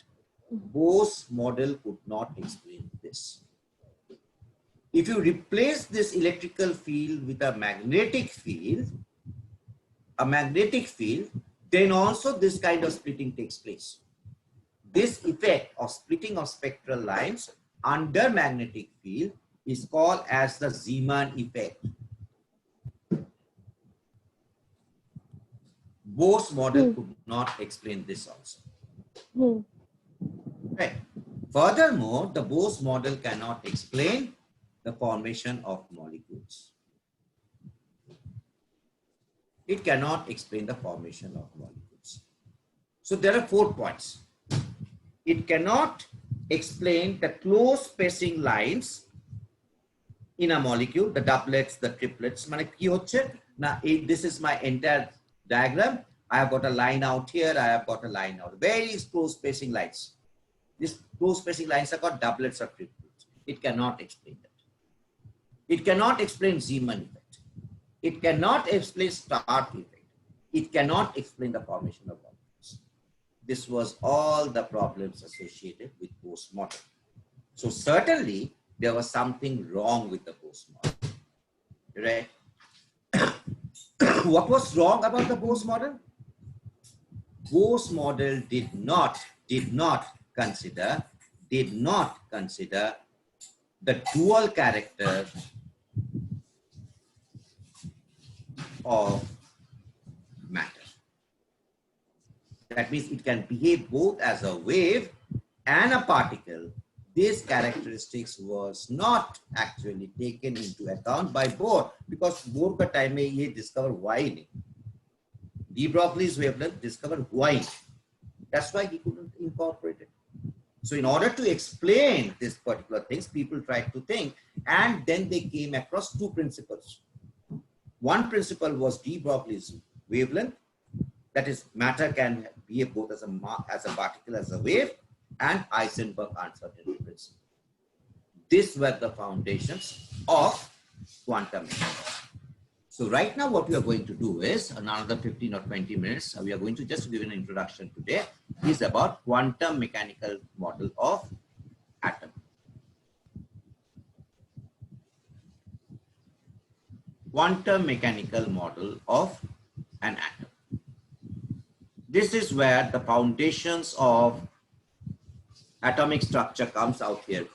Bose model could not explain this. If you replace this electrical field with a magnetic field, then also this kind of splitting takes place. This effect of splitting of spectral lines under magnetic field is called as the Zeeman effect. Bose model could not explain this also. Right. Furthermore, the Bose model cannot explain the formation of molecules. It cannot explain the formation of molecules. So there are 4 points. It cannot explain the close spacing lines in a molecule, the doublets, the triplets. Now, this is my entire diagram. I have got a line out here. I have got a line out. Very close spacing lines. These close spacing lines are called doublets or triplets. It cannot explain that. It cannot explain Zeeman effect. It cannot explain Stark effect. It cannot explain the formation of molecules. This was all the problems associated with Bose model. So certainly there was something wrong with the Bose model, right? What was wrong about the Bose model? Bose model did not consider the dual character of matter. That means it can behave both as a wave and a particle. This characteristics was not actually taken into account by Bohr, because Bohr का time में ये discover why नहीं. De Broglie's wavelength discovered why. That's why he couldn't incorporate it. So in order to explain this particular things, people tried to think, and then they came across two principles. One principle was de Broglie's wavelength, that is, matter can behave both as a particle, as a wave, and Heisenberg uncertainty principle. These were the foundations of quantum mechanics. So right now what we are going to do is, another 15 or 20 minutes, we are going to just give an introduction today, is about quantum mechanical model of atom. Quantum mechanical model of an atom. This is where the foundations of atomic structure comes out here.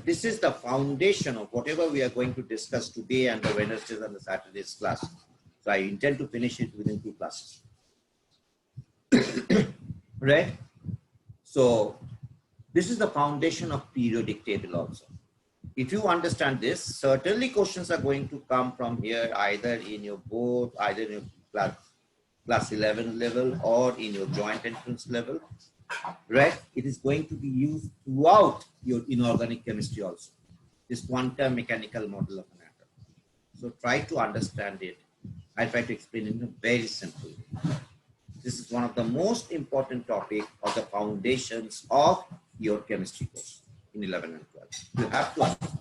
This is the foundation of whatever we are going to discuss today and the Wednesdays and the Saturdays class. So I intend to finish it within 2 classes. Right? So this is the foundation of periodic table also. If you understand this, certainly questions are going to come from here, either in your board, either in your class 11 level, or in your joint entrance level. Right? It is going to be used throughout your inorganic chemistry also. This quantum mechanical model of an atom. So try to understand it. I try to explain it in a very simple way. This is one of the most important topics of the foundations of your chemistry course in 11 and 12. You have to understand.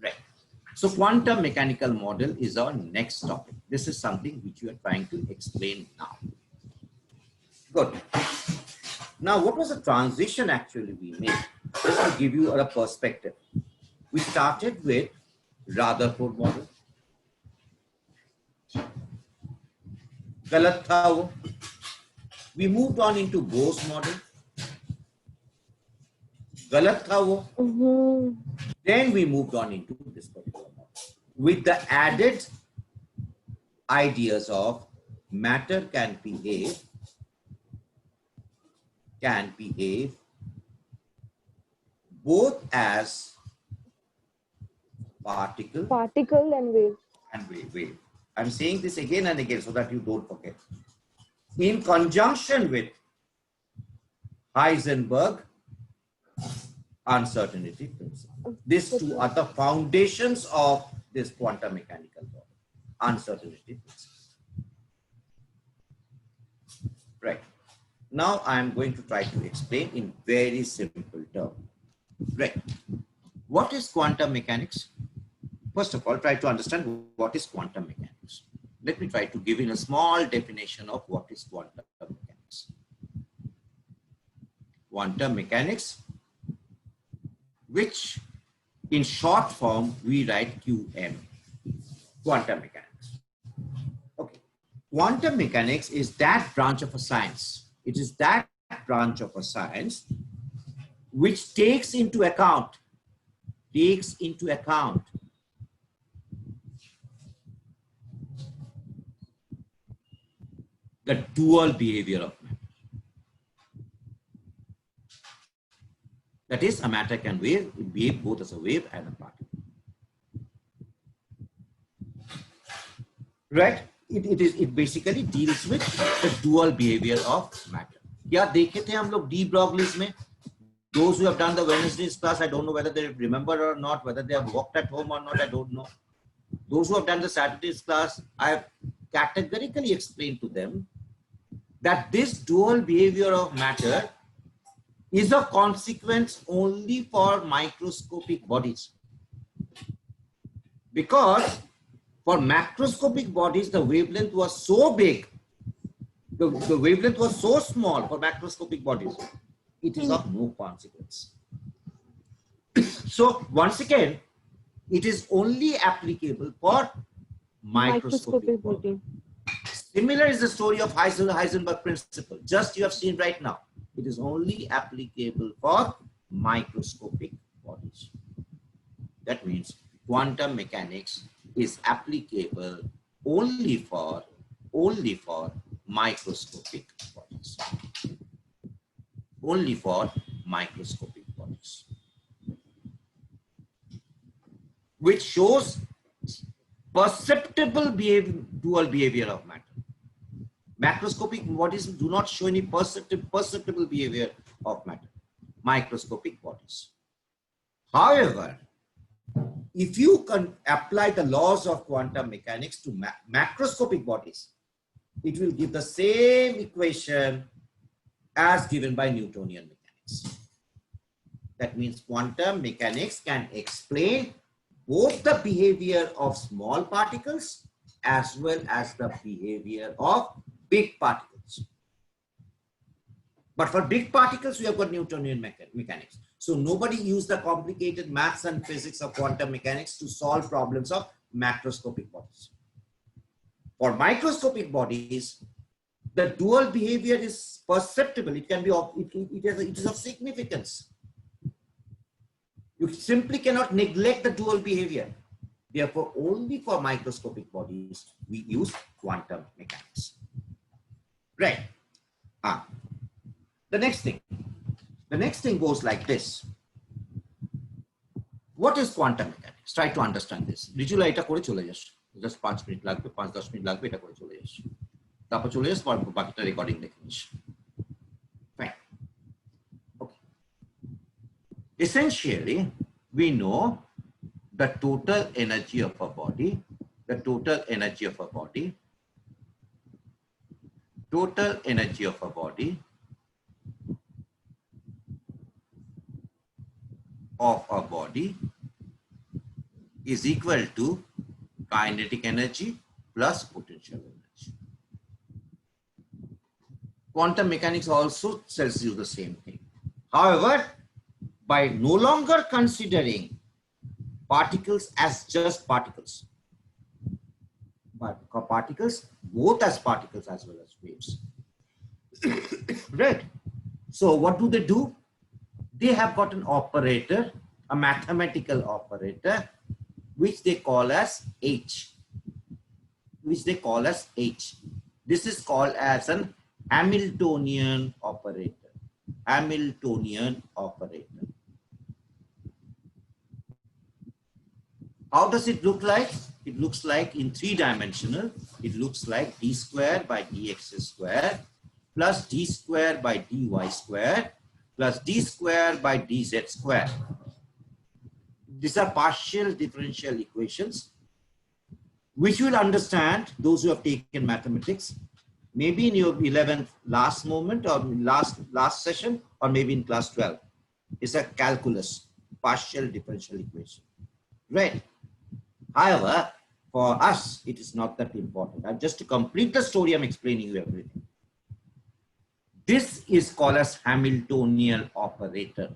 Right. So quantum mechanical model is our next topic. This is something which you are trying to explain now. Good. Now, what was the transition actually we made? Just to give you a perspective. We started with Rutherford model. गलत था वो. We moved on into Bose model. गलत था वो. Then we moved on into this particular model with the added ideas of matter can behave both as particle and wave. and wave. I'm saying this again and again so that you don't forget. In conjunction with Heisenberg uncertainty principle. These two are the foundations of this quantum mechanical model, uncertainty principle. Right. Now I am going to try to explain in very simple terms. Right. What is quantum mechanics? First of all, try to understand what is quantum mechanics. Let me try to give in a small definition of what is quantum mechanics. Quantum mechanics, which in short form we write QM, quantum mechanics. Okay. Quantum mechanics is that branch of a science. It is that branch of a science which takes into account the dual behavior of matter. That is, a matter can behave both as a wave and a particle. Right? It basically deals with the dual behavior of matter. क्या देखे थे हम लोग de Broglie's में? Those who have done the Wednesdays class, I don't know whether they remember or not, whether they have walked at home or not, I don't know. Those who have done the Saturdays class, I have categorically explained to them that this dual behavior of matter is of consequence only for microscopic bodies. Because for macroscopic bodies, the wavelength was so big, the wavelength was so small for macroscopic bodies, it is of no consequence. So once again, it is only applicable for microscopic bodies. Similar is the story of Heisenberg principle. Just you have seen right now. It is only applicable for microscopic bodies. That means quantum mechanics is applicable only for microscopic bodies. Only for microscopic bodies. Which shows perceptible dual behavior of matter. Macroscopic bodies do not show any perceptible behavior of matter. Microscopic bodies. However, if you can apply the laws of quantum mechanics to macroscopic bodies, it will give the same equation as given by Newtonian mechanics. That means quantum mechanics can explain both the behavior of small particles as well as the behavior of big particles. But for big particles, we have got Newtonian mechanics. So nobody used the complicated maths and physics of quantum mechanics to solve problems of macroscopic bodies. For microscopic bodies, the dual behavior is perceptible. It can be it is of significance. You simply cannot neglect the dual behavior. Therefore, only for microscopic bodies, we use quantum mechanics. Right. The next thing goes like this. What is quantum mechanics? Try to understand this. Rijula eta kore chole jash. Just 5 minutes lagbe, 5-10 minutes lagbe, eta kore chole jash. Tapor chole jash, bakita recording dekhe nish. Fine. Okay. Essentially, we know the total energy of a body, total energy of a body is equal to kinetic energy plus potential energy. Quantum mechanics also tells you the same thing. However, by no longer considering particles as just particles, but particles both as particles as well as waves. Right. So what do? They have got an operator, a mathematical operator, which they call as H. This is called as an Hamiltonian operator. How does it look like? It looks like in 3-dimensional. It looks like d square by dx square plus d square by dy square plus d square by dz square. These are partial differential equations, which you will understand, those who have taken mathematics, maybe in your 11th last moment or last session, or maybe in class 12. It's a calculus, partial differential equation. Right. However, for us, it is not that important. Just to complete the story, I'm explaining you everything. This is called as Hamiltonian operator.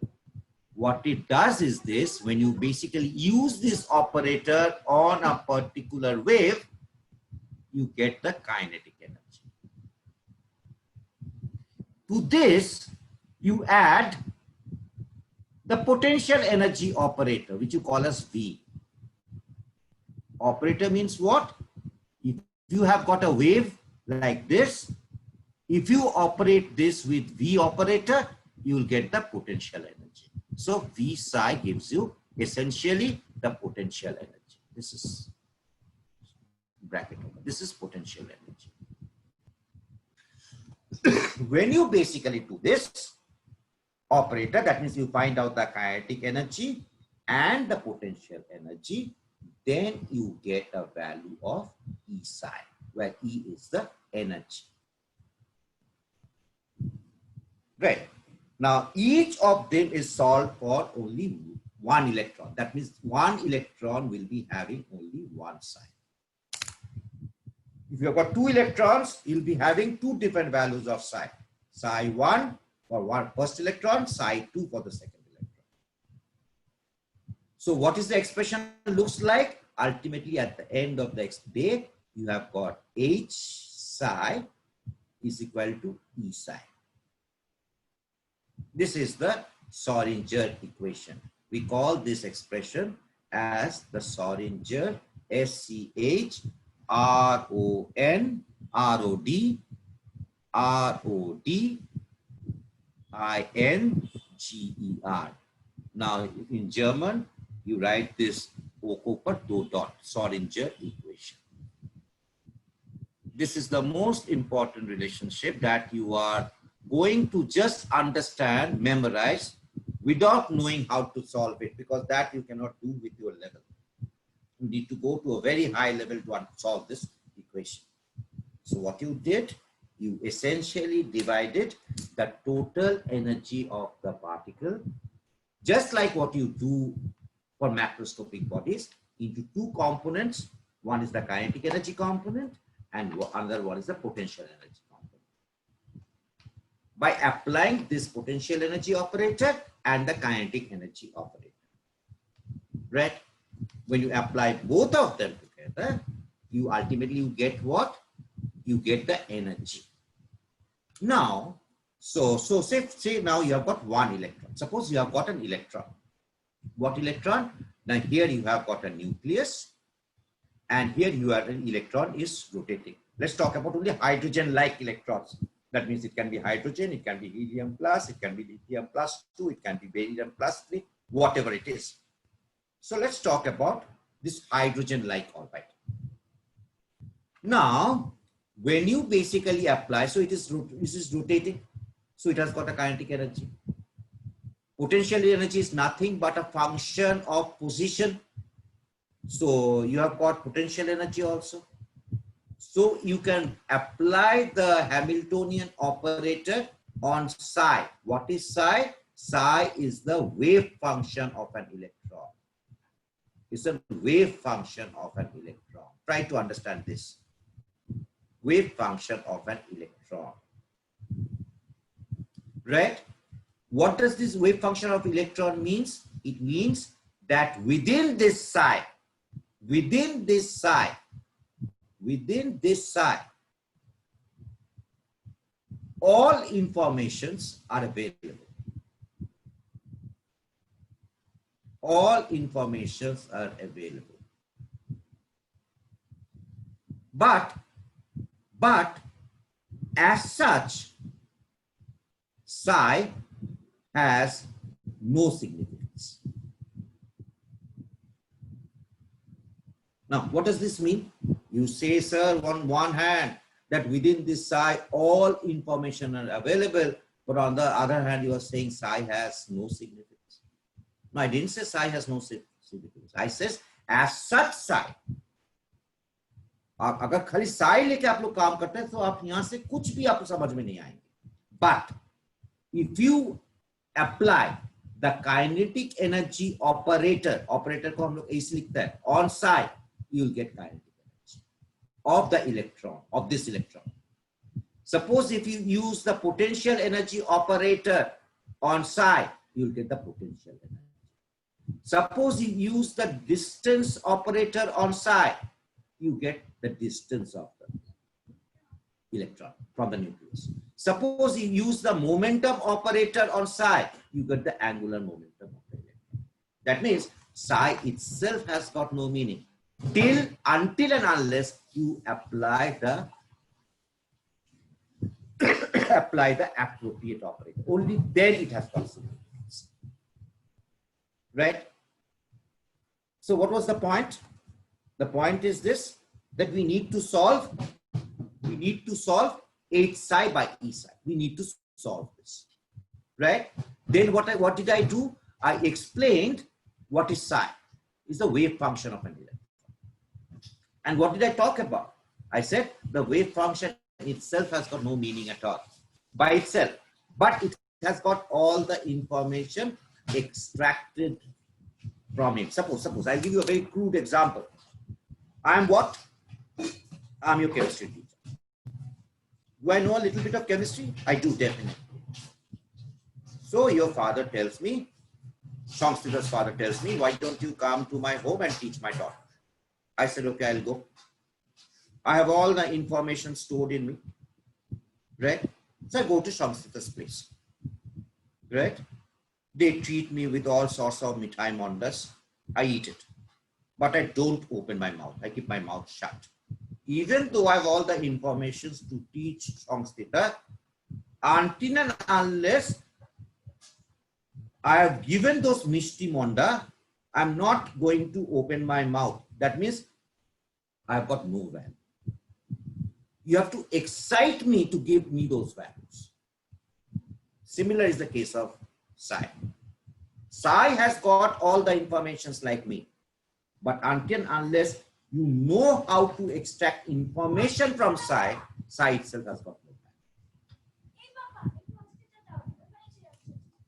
What it does is this: when you basically use this operator on a particular wave, you get the kinetic energy. To this, you add the potential energy operator, which you call as V. Operator means what? If you have got a wave like this, if you operate this with V operator, you will get the potential energy. So V psi gives you essentially the potential energy. This is bracket over. This is potential energy. When you basically do this operator, that means you find out the kinetic energy and the potential energy, then you get a value of E psi, where E is the energy. Right. Now, each of them is solved for only one electron. That means one electron will be having only one psi. If you've got two electrons, you'll be having two different values of psi. Psi 1 for one first electron, psi 2 for the second electron. So what is the expression looks like? Ultimately, at the end of the day, you have got H psi is equal to E psi. This is the Schrodinger equation. We call this expression as the Schrodinger, SCHRONRODINGER. Now, in German, you write this Schrodinger equation. This is the most important relationship that you are going to just understand, memorize, without knowing how to solve it, because that you cannot do with your level. You need to go to a very high level to solve this equation. So what you did, you essentially divided the total energy of the particle, just like what you do for macroscopic bodies, into two components. One is the kinetic energy component and another one is the potential energy component. By applying this potential energy operator and the kinetic energy operator, right? When you apply both of them together, you ultimately get what? You get the energy. Now, so say now you have got one electron. Suppose you have got an electron. What electron? Now here you have got a nucleus, and here you have an electron is rotating. Let's talk about only hydrogen-like electrons. That means it can be hydrogen, it can be helium plus, it can be lithium plus 2, it can be barium plus 3, whatever it is. So let's talk about this hydrogen-like orbit. Now, when you basically apply, so this is rotating, so it has got a kinetic energy. Potential energy is nothing but a function of position. So you have got potential energy also. So you can apply the Hamiltonian operator on psi. What is psi? Psi is the wave function of an electron. It's a wave function of an electron. Try to understand this. Wave function of an electron. Right? What does this wave function of electron means? It means that within this psi, all informations are available. All informations are available. But as such, psi has no significance. Now, what does this mean? You say, sir, on one hand, that within this psi, all information are available, but on the other hand, you are saying psi has no significance. No, I didn't say psi has no significance. I says, as such psi. अगर खाली psi लेके आप लोग काम करते हैं तो आप यहाँ से कुछ भी आपको समझ में नहीं आएंगे. But if you apply the kinetic energy operator को हम लोग ऐसे लिखते हैं, on psi, you will get kinetic energy of the electron, of this electron. Suppose if you use the potential energy operator on psi, you will get the potential energy. Suppose you use the distance operator on psi, you get the distance of the electron from the nucleus. Suppose you use the momentum operator on psi, you get the angular momentum of the electron. That means psi itself has got no meaning until and unless you apply the appropriate operator. Only then it has got significance. Right? So what was the point? The point is this, that we need to solve H psi by E psi. We need to solve this. Right? Then what did I do? I explained what is psi. It's the wave function of an electron. And what did I talk about? I said the wave function itself has got no meaning at all by itself, but it has got all the information extracted from him. Suppose I'll give you a very crude example. I am what? I'm your chemistry teacher. Do I know a little bit of chemistry? I do, definitely. So your father tells me, Songstita's father tells me, why don't you come to my home and teach my daughter? I said, okay, I'll go. I have all the information stored in me, right? So I go to Songstita's place, right? They treat me with all sorts of mithai mondas. I eat it, but I don't open my mouth. I keep my mouth shut. Even though I have all the information to teach Songstita, until and unless I have given those mishti monda, I'm not going to open my mouth. That means I've got no value. You have to excite me to give me those values. Similar is the case of Sai. Sai has got all the informations like me, but until and unless you know how to extract information from Sai, Sai itself has got no value.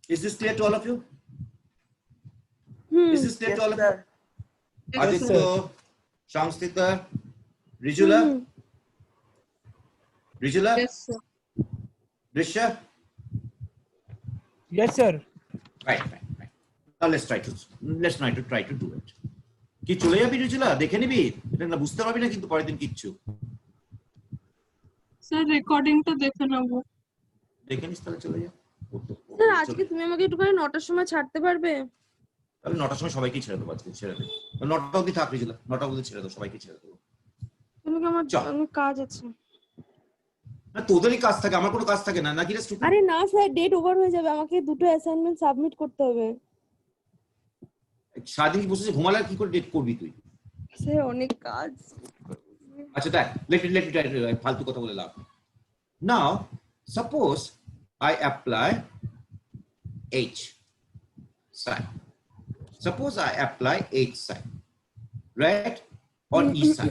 Is this clear to all of you? Is this clear Yes, to all of sir. you? Aditya, Songstita, Rijula, Rijula, Yes, sir. Risha. Yes, sir. Right. Now let's try to do it. কি চলে যাবি রিজুলা? দেখে নিবি? এটা না বুঝতে পারবি না কিন্তু পরের দিন কিচ্ছু। স্যার রেকর্ডিংটা দেখে নেব। দেখে নিস তাহলে চলে যা। স্যার আজকে তুমি আমাকে একটুখানি 9টার সময় ছাড়তে পারবে? তাহলে 9টার সময় সবাইকে ছেড়ে দেবো আজকে, ছেড়ে দে। 9টা অবধি থাক রিজুলা, 9টা অবধি ছেড়ে দেবো, সবাইকে ছেড়ে দেবো। তুমি কি আমার চল। অনেক কাজ আছে। না তোদেরই কাজ থাকে, আমার কোনো কাজ থাকে না, নাকি রে স্টুডেন্ট? আরে না স্যার, ডেট ওভার হয়ে যাবে, আমাকে দুটো অ্যাসাইনমেন্ট সাবমিট করতে হবে। সারাদিন বসে ঘুমালে কি করে ডেট করবি তুই? স্যার অনেক কাজ। আচ্ছা দেখ, let me try to ফালতু কথা বলে লাভ। Now suppose I apply H psi. Suppose I apply H psi, right, on E psi.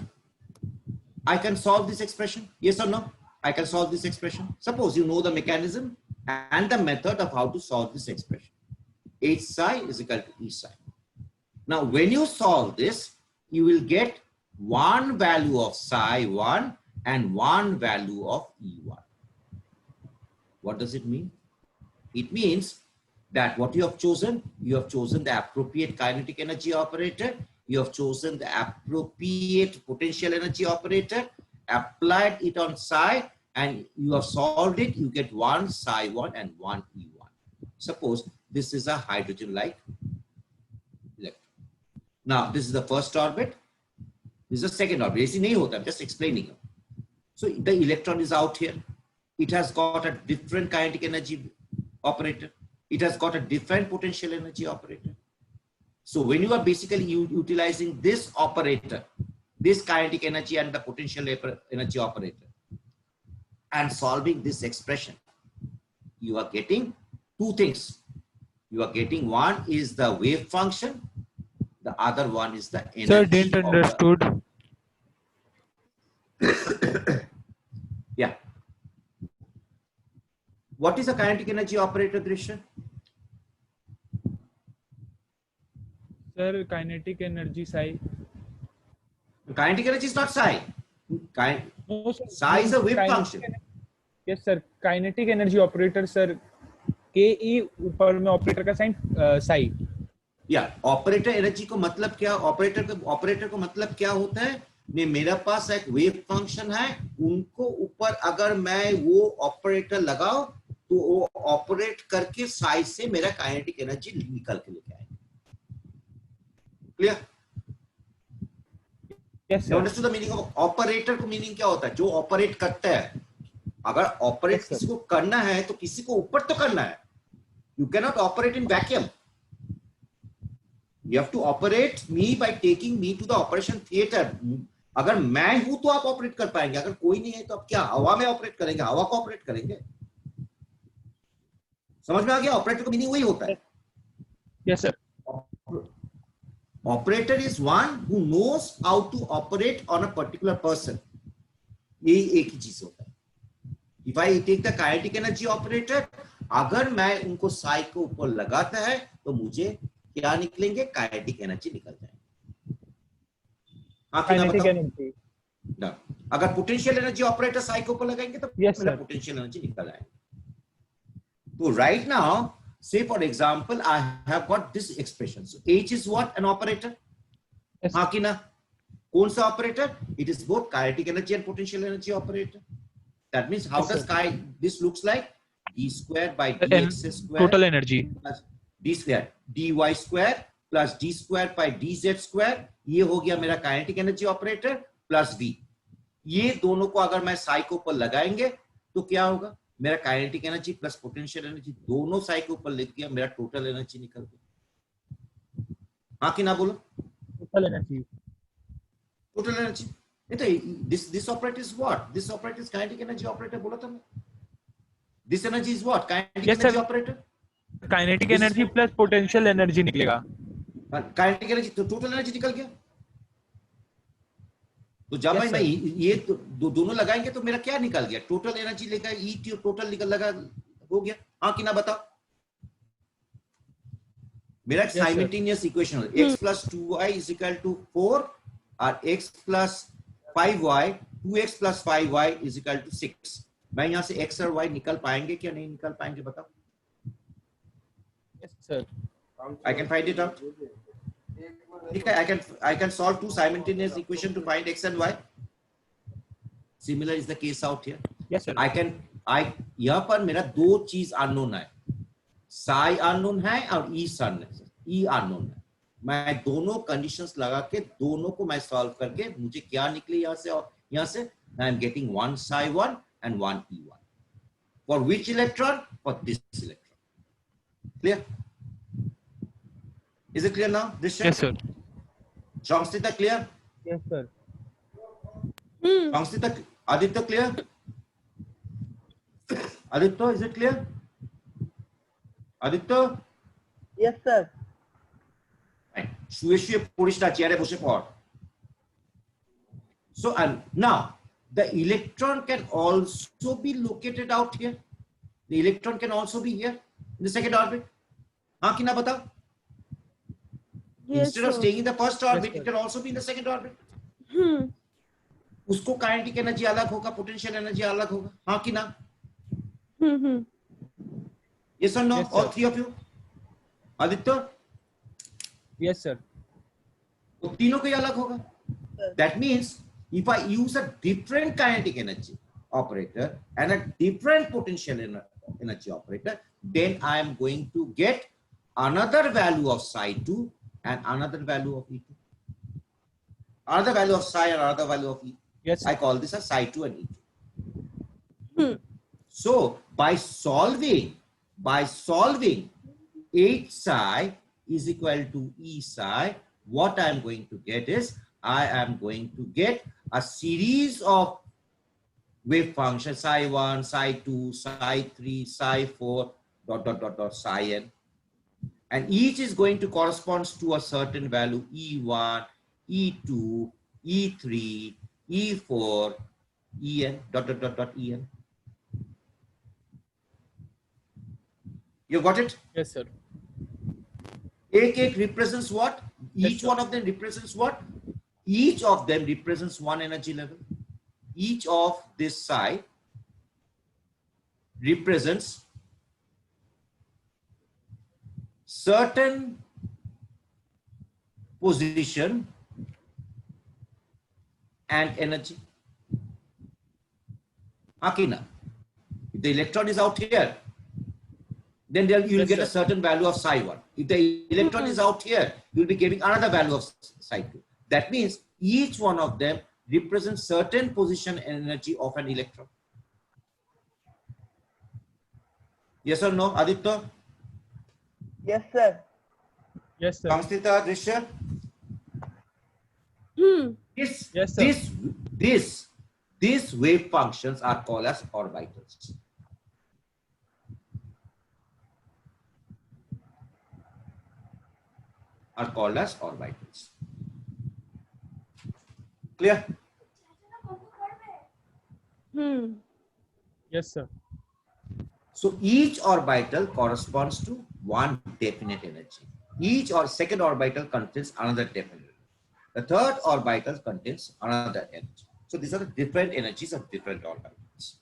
I can solve this expression, yes or no? I can solve this expression. Suppose you know the mechanism and the method of how to solve this expression. H psi is equal to E psi. Now, when you solve this, you will get one value of psi 1 and one value of E1. What does it mean? It means that what you have chosen the appropriate kinetic energy operator, you have chosen the appropriate potential energy operator, applied it on psi, and you have solved it, you get one psi 1 and one E1. Suppose this is a hydrogen-like electron. Now, this is the first orbit. This is the second orbit. ऐसी नहीं होता, I'm just explaining. So the electron is out here. It has got a different kinetic energy operator. It has got a different potential energy operator. So when you are basically utilizing this operator, this kinetic energy and the potential energy operator, and solving this expression, you are getting two things. You are getting, one is the wave function, the other one is the energy. Sir, didn't of the- understood. Yeah. What is a kinetic energy operator, Drisha? Sir, kinetic energy psi. Kinetic energy is not psi. No, sir. Psi is a wave Kinetic function. Yes, sir. Kinetic energy operator, sir. KE ऊपर में operator का sign psi. या operator energy को मतलब क्या, operator को मतलब क्या होता है? मेरे पास एक वेव फंक्शन है, उनको ऊपर अगर मैं वो ऑपरेटर लगाओ तो वो ऑपरेट करके साइज से मेरा काइनेटिक एनर्जी निकल के लेके आएगा। Clear? Yes, sir. Understood the meaning of operator? को मीनिंग क्या होता है? जो ऑपरेट करता है। अगर ऑपरेट Yes, sir. किसी को करना है तो किसी को ऊपर तो करना है। You can not operate in vacuum. You have to operate me by taking me to the operation theater. अगर मैं हूं तो आप ऑपरेट कर पाएंगे, अगर कोई नहीं है तो आप क्या हवा में ऑपरेट करेंगे? हवा को ऑपरेट करेंगे। समझ में आ गया? ऑपरेटर का मीनिंग वही होता है। Yes, sir. Operator is one who knows how to operate on a particular person. यही एक ही चीज होता है। If I take the kinetic energy operator, अगर मैं उनको साई को ऊपर लगाता है तो मुझे क्या निकलेंगे, काइनेटिक एनर्जी निकल जाएंगे। हाँ कि ना काइनेटिक बताओ एनर्जी। ना? अगर पोटेंशियल एनर्जी ऑपरेटर साई के ऊपर लगाएंगे तो Yes, मेरा sir. पोटेंशियल एनर्जी निकल आएगा। तो right now say for example I have got this expression, so H is what, an operator? Yes. हाँ कि ना? कौन सा operator? It is both kinetic energy and potential energy operator. That means how Yes, does sir. this looks like? D square by And dx square total energy. plus d square dy square plus d square by dz square, ये हो गया मेरा kinetic energy operator plus v। ये दोनों को अगर मैं साई के ऊपर लगाएंगे तो क्या होगा, मेरा kinetic energy plus potential energy दोनों साई के ऊपर लिख गया, मेरा टोटल एनर्जी निकल गया। हाँ कि ना बोलो? Total energy. Total energy. नहीं तो this operator is what? This operator is kinetic energy operator बोला था मैं। This energy is what? Kinetic Yes, energy sir. Operator. Kinetic This is energy what- plus potential energy निकलेगा। Kinetic energy तो total energy निकल गया। तो जब Yes, मैं sir. ये दोनों लगाएंगे तो मेरा क्या निकल गया, टोटल एनर्जी लेकर ई टी टोटल निकल लगा हो गया। हाँ कि ना बताओ? मेरा Yes, sir. Simultaneous equation x plus 2y is equal to 4 और x plus 5y 2x plus 5y is equal to 6। मैं यहाँ से x और y निकल पाएंगे क्या नहीं निकल पाएंगे बताओ? Yes, sir. I can find it out. I can solve two simultaneous equation to find x and y. Similar is the case out here. Yes, sir. यहाँ पर मेरा दो चीज अननोन है, साई अननोन है और ई अननोन है। मैं दोनों कंडीशंस लगा के दोनों को मैं सॉल्व करके मुझे क्या निकले यहाँ से और यहाँ से, I am getting one psi one and one E one. For which electron? For this electron. Clear? Is it clear now? This Yes, sir. Shamstita clear? Yes, sir. Shamstita, Aditya clear? Aditya, is it clear? Aditya? Yes, sir. Fine. শুয়ে শুয়ে পড়িস না, চেয়ারে বসে পড়। So and now the electron can also be located out here. The electron can also be here in the second orbit. हाँ कि ना बताओ? Yes, Instead of sir. staying in the first orbit, sir. it can also be in the second orbit. हम्म उसको kinetic energy अलग होगा, potential energy अलग होगा। हाँ कि ना? हम्म Yes or no? Yes, All sir. three of you? Aditya? Yes, sir. तो तीनों को ही अलग होगा। That means if I use a different kinetic energy operator and a different potential energy operator, then I am going to get another value of psi 2 and another value of E2. Another value of psi and another value of E. Yes, sir. I call this as psi 2 and E2. Hmm. So by solving H psi is equal to E psi, what I am going to get is I am going to get a series of wave functions psi 1, psi 2, psi 3, psi 4, ... psi n. And each is going to correspond to a certain value E1, E2, E3, E4, En, ... En. You got it? Yes, sir. एक represents what? Yes, Each sir. one of them represents what? Each of them represents one energy level. Each of this psi represents certain position and energy. Akina, if the electron is out here, then you will Yes, get a sir. certain value of psi 1. If the electron is out here, you will be getting another value of psi 2. That means each one of them represents certain position and energy of an electron. Yes or no, Aditya? Yes, sir. Yes, sir. Samstita, Drisha? Hmm Yes, sir. These wave functions are called as orbitals. Are called as orbitals. Clear? Hmm Yes, sir. So each orbital corresponds to one definite energy. Each or second orbital contains another definite energy. The third orbital contains another energy. So these are the different energies of different orbitals.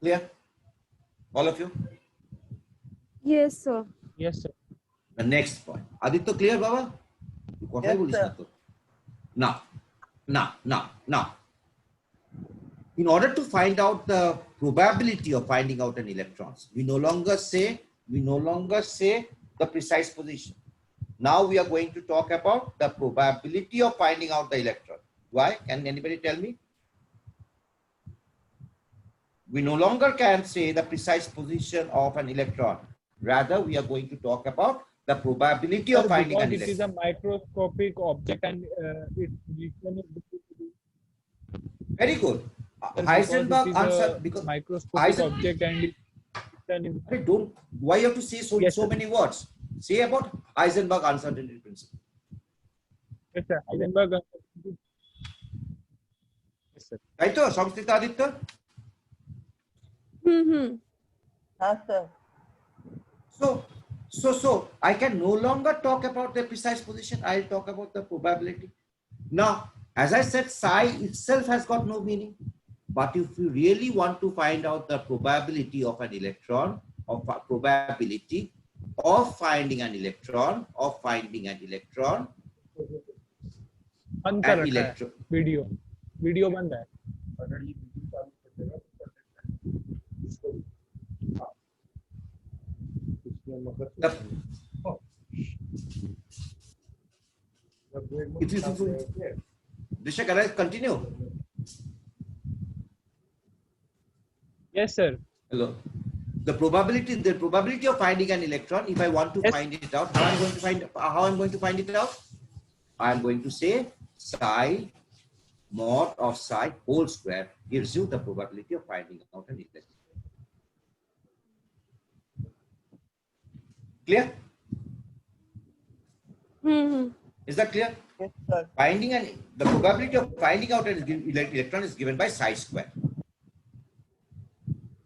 Clear? All of you? Yes, sir. Yes, sir. The next point. Aditya, clear, Baba? Yes, sir. Now. In order to find out the probability of finding out an electron, we no longer say the precise position. Now we are going to talk about the probability of finding out the electron. Why? Can anybody tell me? We no longer can say the precise position of an electron. Rather, we are going to talk about the probability of Sir, finding an because it is a electron. microscopic object and its position is difficult. Very good. Sir, Heisenberg because it is answered a because microscopic Heisen- object and its position is Hey, don't. Why you have to say so Yes, so sir. many words? Say about Heisenberg uncertainty principle. yes, sir. Heisenberg. Yes, sir. Right, Samstita Aditya? Yes, sir. So I can no longer talk about the precise position. I'll talk about the probability. Now, as I said, psi itself has got no meaning. But if you really want to find out the probability of an electron, probability of finding an electron, बंद कर an रखा है electron. Video बंद है Disha, can I continue? yes sir Hello. The probability of finding an electron, if I want to Yes. find it out, how I'm going to find it out? I'm going to say psi mod of psi whole square gives you the probability of finding out an electron. Clear? Is that clear? Yes, sir. The probability of finding out an electron is given by psi square.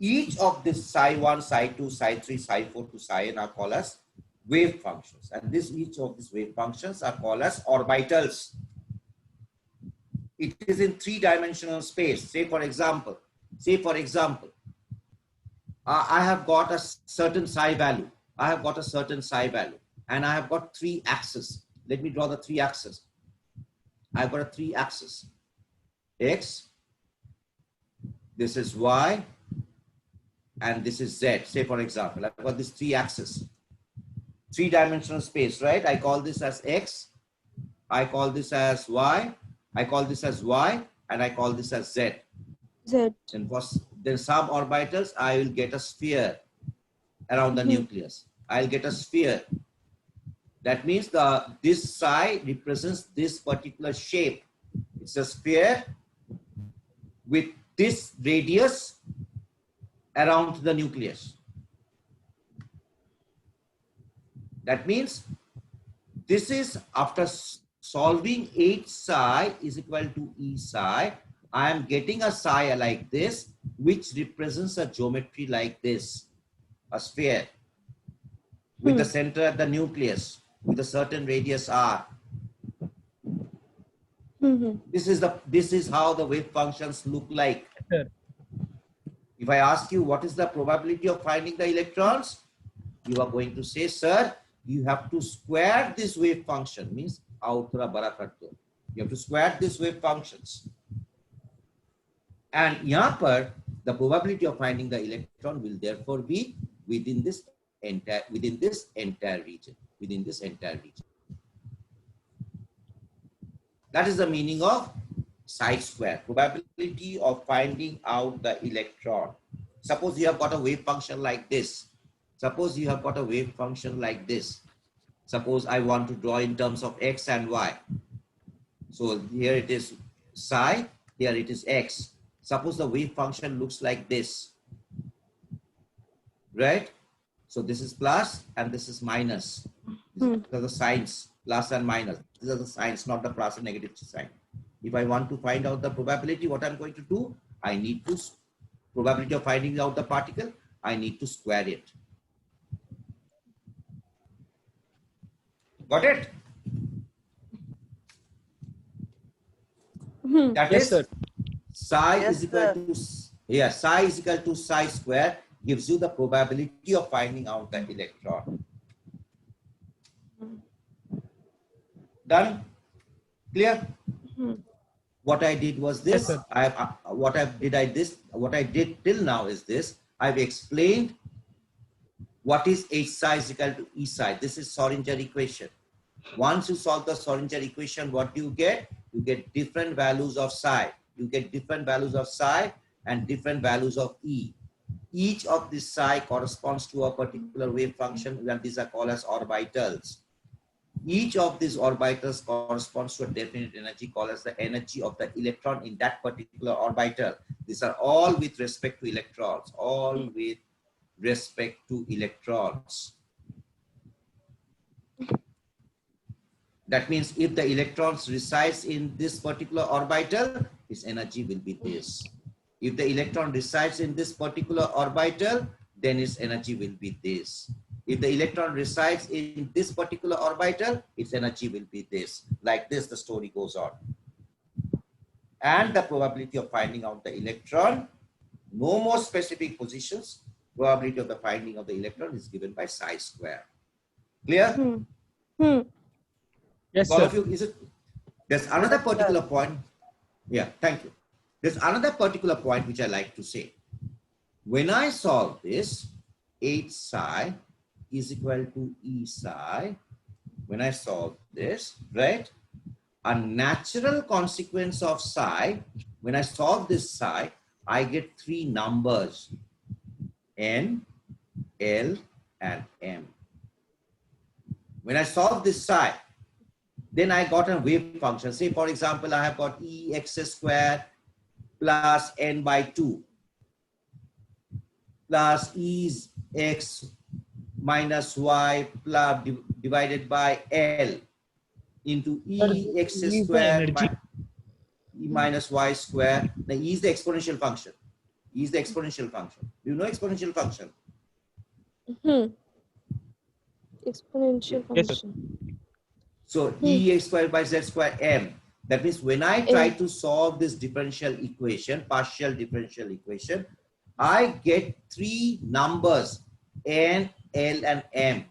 Each of this psi 1, psi 2, psi 3, psi 4 to psi n are called as wave functions. And each of these wave functions are called as orbitals. It is in three-dimensional space. Say for example, I have got a certain psi value. And I have got three axes. Let me draw the three axes. I've got a three axes. X, this is Y, and this is Z. Say for example, I've got these three axes. Three-dimensional space, right? I call this as X, I call this as Y, I call this as Y, and I call this as Z. Z. And for then some orbitals, I will get a sphere around the nucleus. I'll get a sphere. That means this psi represents this particular shape. It's a sphere with this radius around the nucleus. That means this is after solving H psi is equal to E psi. I am getting a psi like this, which represents a geometry like this, a sphere with the center at the nucleus with a certain radius r. This is how the wave functions look like. sir If I ask you what is the probability of finding the electrons, you are going to say, sir, you have to square this wave function. Means you have to square this wave functions. And यहाँ पर the probability of finding the electron will therefore be within this entire region. That is the meaning of psi square, probability of finding out the electron. Suppose you have got a wave function like this. Suppose I want to draw in terms of x and y. So here it is psi, here it is x. Suppose the wave function looks like this, right? So this is plus and this is minus. These are the signs, plus and minus. These are the signs, not the plus and negative sign. If I want to find out the probability, what I'm going to do, I need to probability of finding out the particle, I need to square it. Got it? That Yes, is sir. psi Yes, is equal sir. to psi is equal to psi square gives you the probability of finding out the electron. Done? Clear? What I did was Yes, this. sir. What I did till now is this. I've explained what is H psi is equal to E psi. This is Schrodinger equation. Once you solve the Schrodinger equation, what do you get? You get different values of psi. You get different values of psi and different values of E. Each of these psi corresponds to a particular wave function, and these are called as orbitals. Each of these orbitals corresponds to a definite energy called as the energy of the electron in that particular orbital. These are all with respect to electrons, all with respect to electrons. That means if the electrons resides in this particular orbital, its energy will be this. If the electron resides in this particular orbital, then its energy will be this. If the electron resides in this particular orbital, its energy will be this. Like this, the story goes on. And the probability of finding out the electron, no more specific positions, probability of the finding of the electron is given by psi square. Clear? Yes, All sir. of you, is it? There's another Yes, sir. particular point. Yeah, thank you. There's another particular point which I like to say. When I solve this, H psi is equal to E psi. When I solve this, right? A natural consequence of psi, when I solve this psi, I get three numbers, N, L, and M. When I solve this psi, then I got a wave function. Say, for example, I have got Ex square plus N by 2 plus E X minus Y plus divided by L into Ex E is the square energy. E minus Y square. Now, E is the exponential function. E is the exponential function. Do you know exponential function? Exponential Yes, sir. function. So Ex squared by Z square M. That means when I try to solve this differential equation, partial differential equation, I get three numbers, N, L, and M.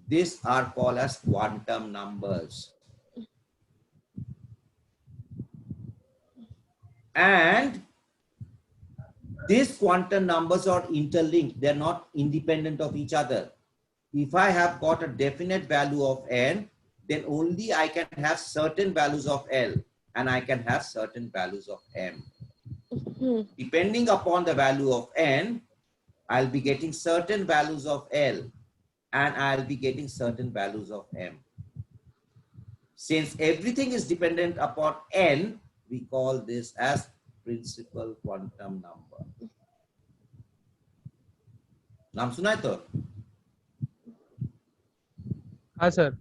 These are called as quantum numbers. And these quantum numbers are interlinked. They're not independent of each other. If I have got a definite value of N, then only I can have certain values of L and I can have certain values of M. Depending upon the value of N, I'll be getting certain values of L and I'll be getting certain values of M. Since everything is dependent upon N, we call this as principal quantum number. नाम सुना है तो? हाँ, sir.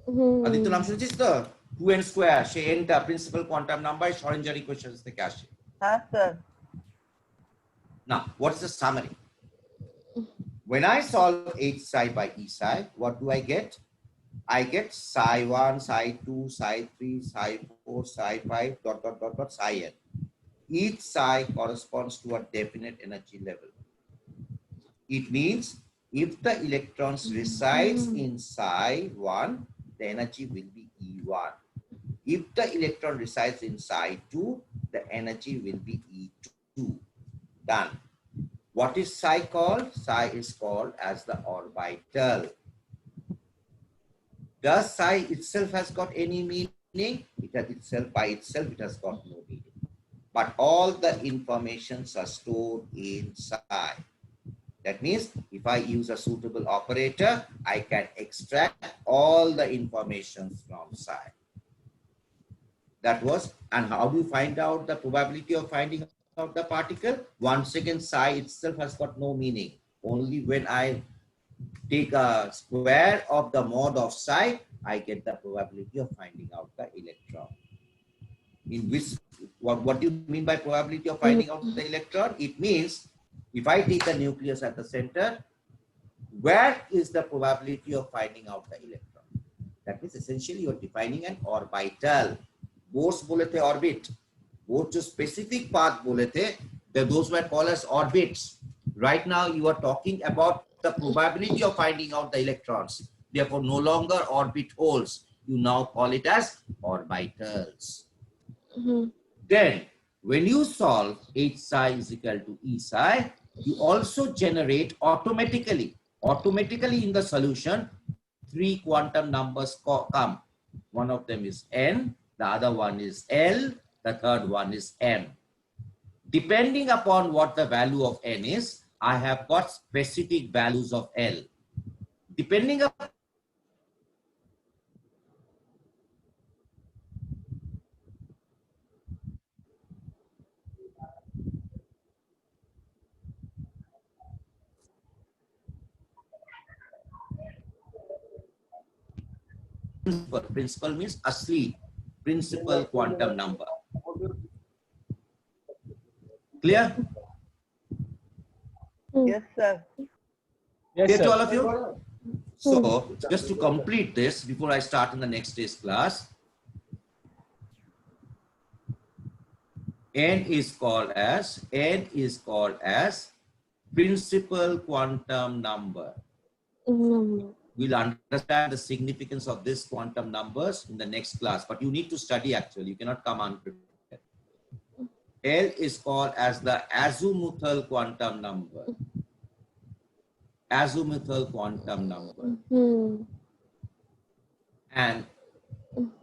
Aditya नाम শুনেছিস তো? 2n square সে n টা principal quantum number Schrodinger equations থেকে আসে। হ্যাঁ sir. Now, what is the summary? When I solve H psi by E psi, what do I get? I get psi 1, psi 2, psi 3, psi 4, psi 5, dot, dot, dot, dot, psi n. Each psi corresponds to a definite energy level. It means if the electrons resides in psi 1, the energy will be E1. If the electron resides in psi 2, the energy will be E2. Done. What is psi called? Psi is called as the orbital. Does psi itself has got any meaning? It has itself, by itself, it has got no meaning. But all the informations are stored in psi. That means if I use a suitable operator, I can extract all the information from psi. That was, and how do you find out the probability of finding out the particle? Once again, psi itself has got no meaning. Only when I take a square of the mod of psi, I get the probability of finding out the electron. In which, what do you mean by probability of finding out the electron? It means if I take the nucleus at the center, where is the probability of finding out the electron? That means essentially you're defining an orbital. Bohr's बोले थे orbit. Bohr जो specific path बोले थे, those were called as orbits. Right now you are talking about the probability of finding out the electrons. Therefore, no longer orbit holes. You now call it as orbitals. Then, when you solve H psi is equal to E psi, you also generate automatically in the solution, 3 quantum numbers come. One of them is N, the other one is L, the third one is M. Depending upon what the value of N is, I have got specific values of L. Depending upon principal means asleep, principal quantum number. Clear? Yes, sir. Yes, Clear to sir. all of you? So, just to complete this before I start in the next day's class, N is called as principal quantum number. We'll understand the significance of this quantum numbers in the next class, but you need to study actually. You cannot come unprepared. L is called as the azimuthal quantum number. Azimuthal quantum number. And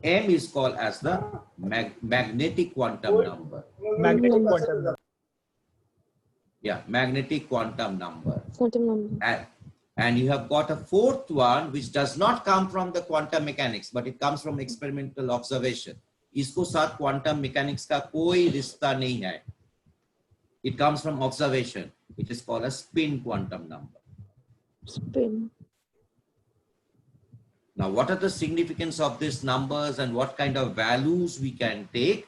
M is called as the magnetic quantum number. Magnetic quantum number. Yeah, magnetic quantum number. And you have got a fourth one which does not come from the quantum mechanics, but it comes from experimental observation. इसको साथ quantum mechanics का कोई रिश्ता नहीं है. It comes from observation. It is called a spin quantum number. Spin. Now, what are the significance of these numbers and what kind of values we can take?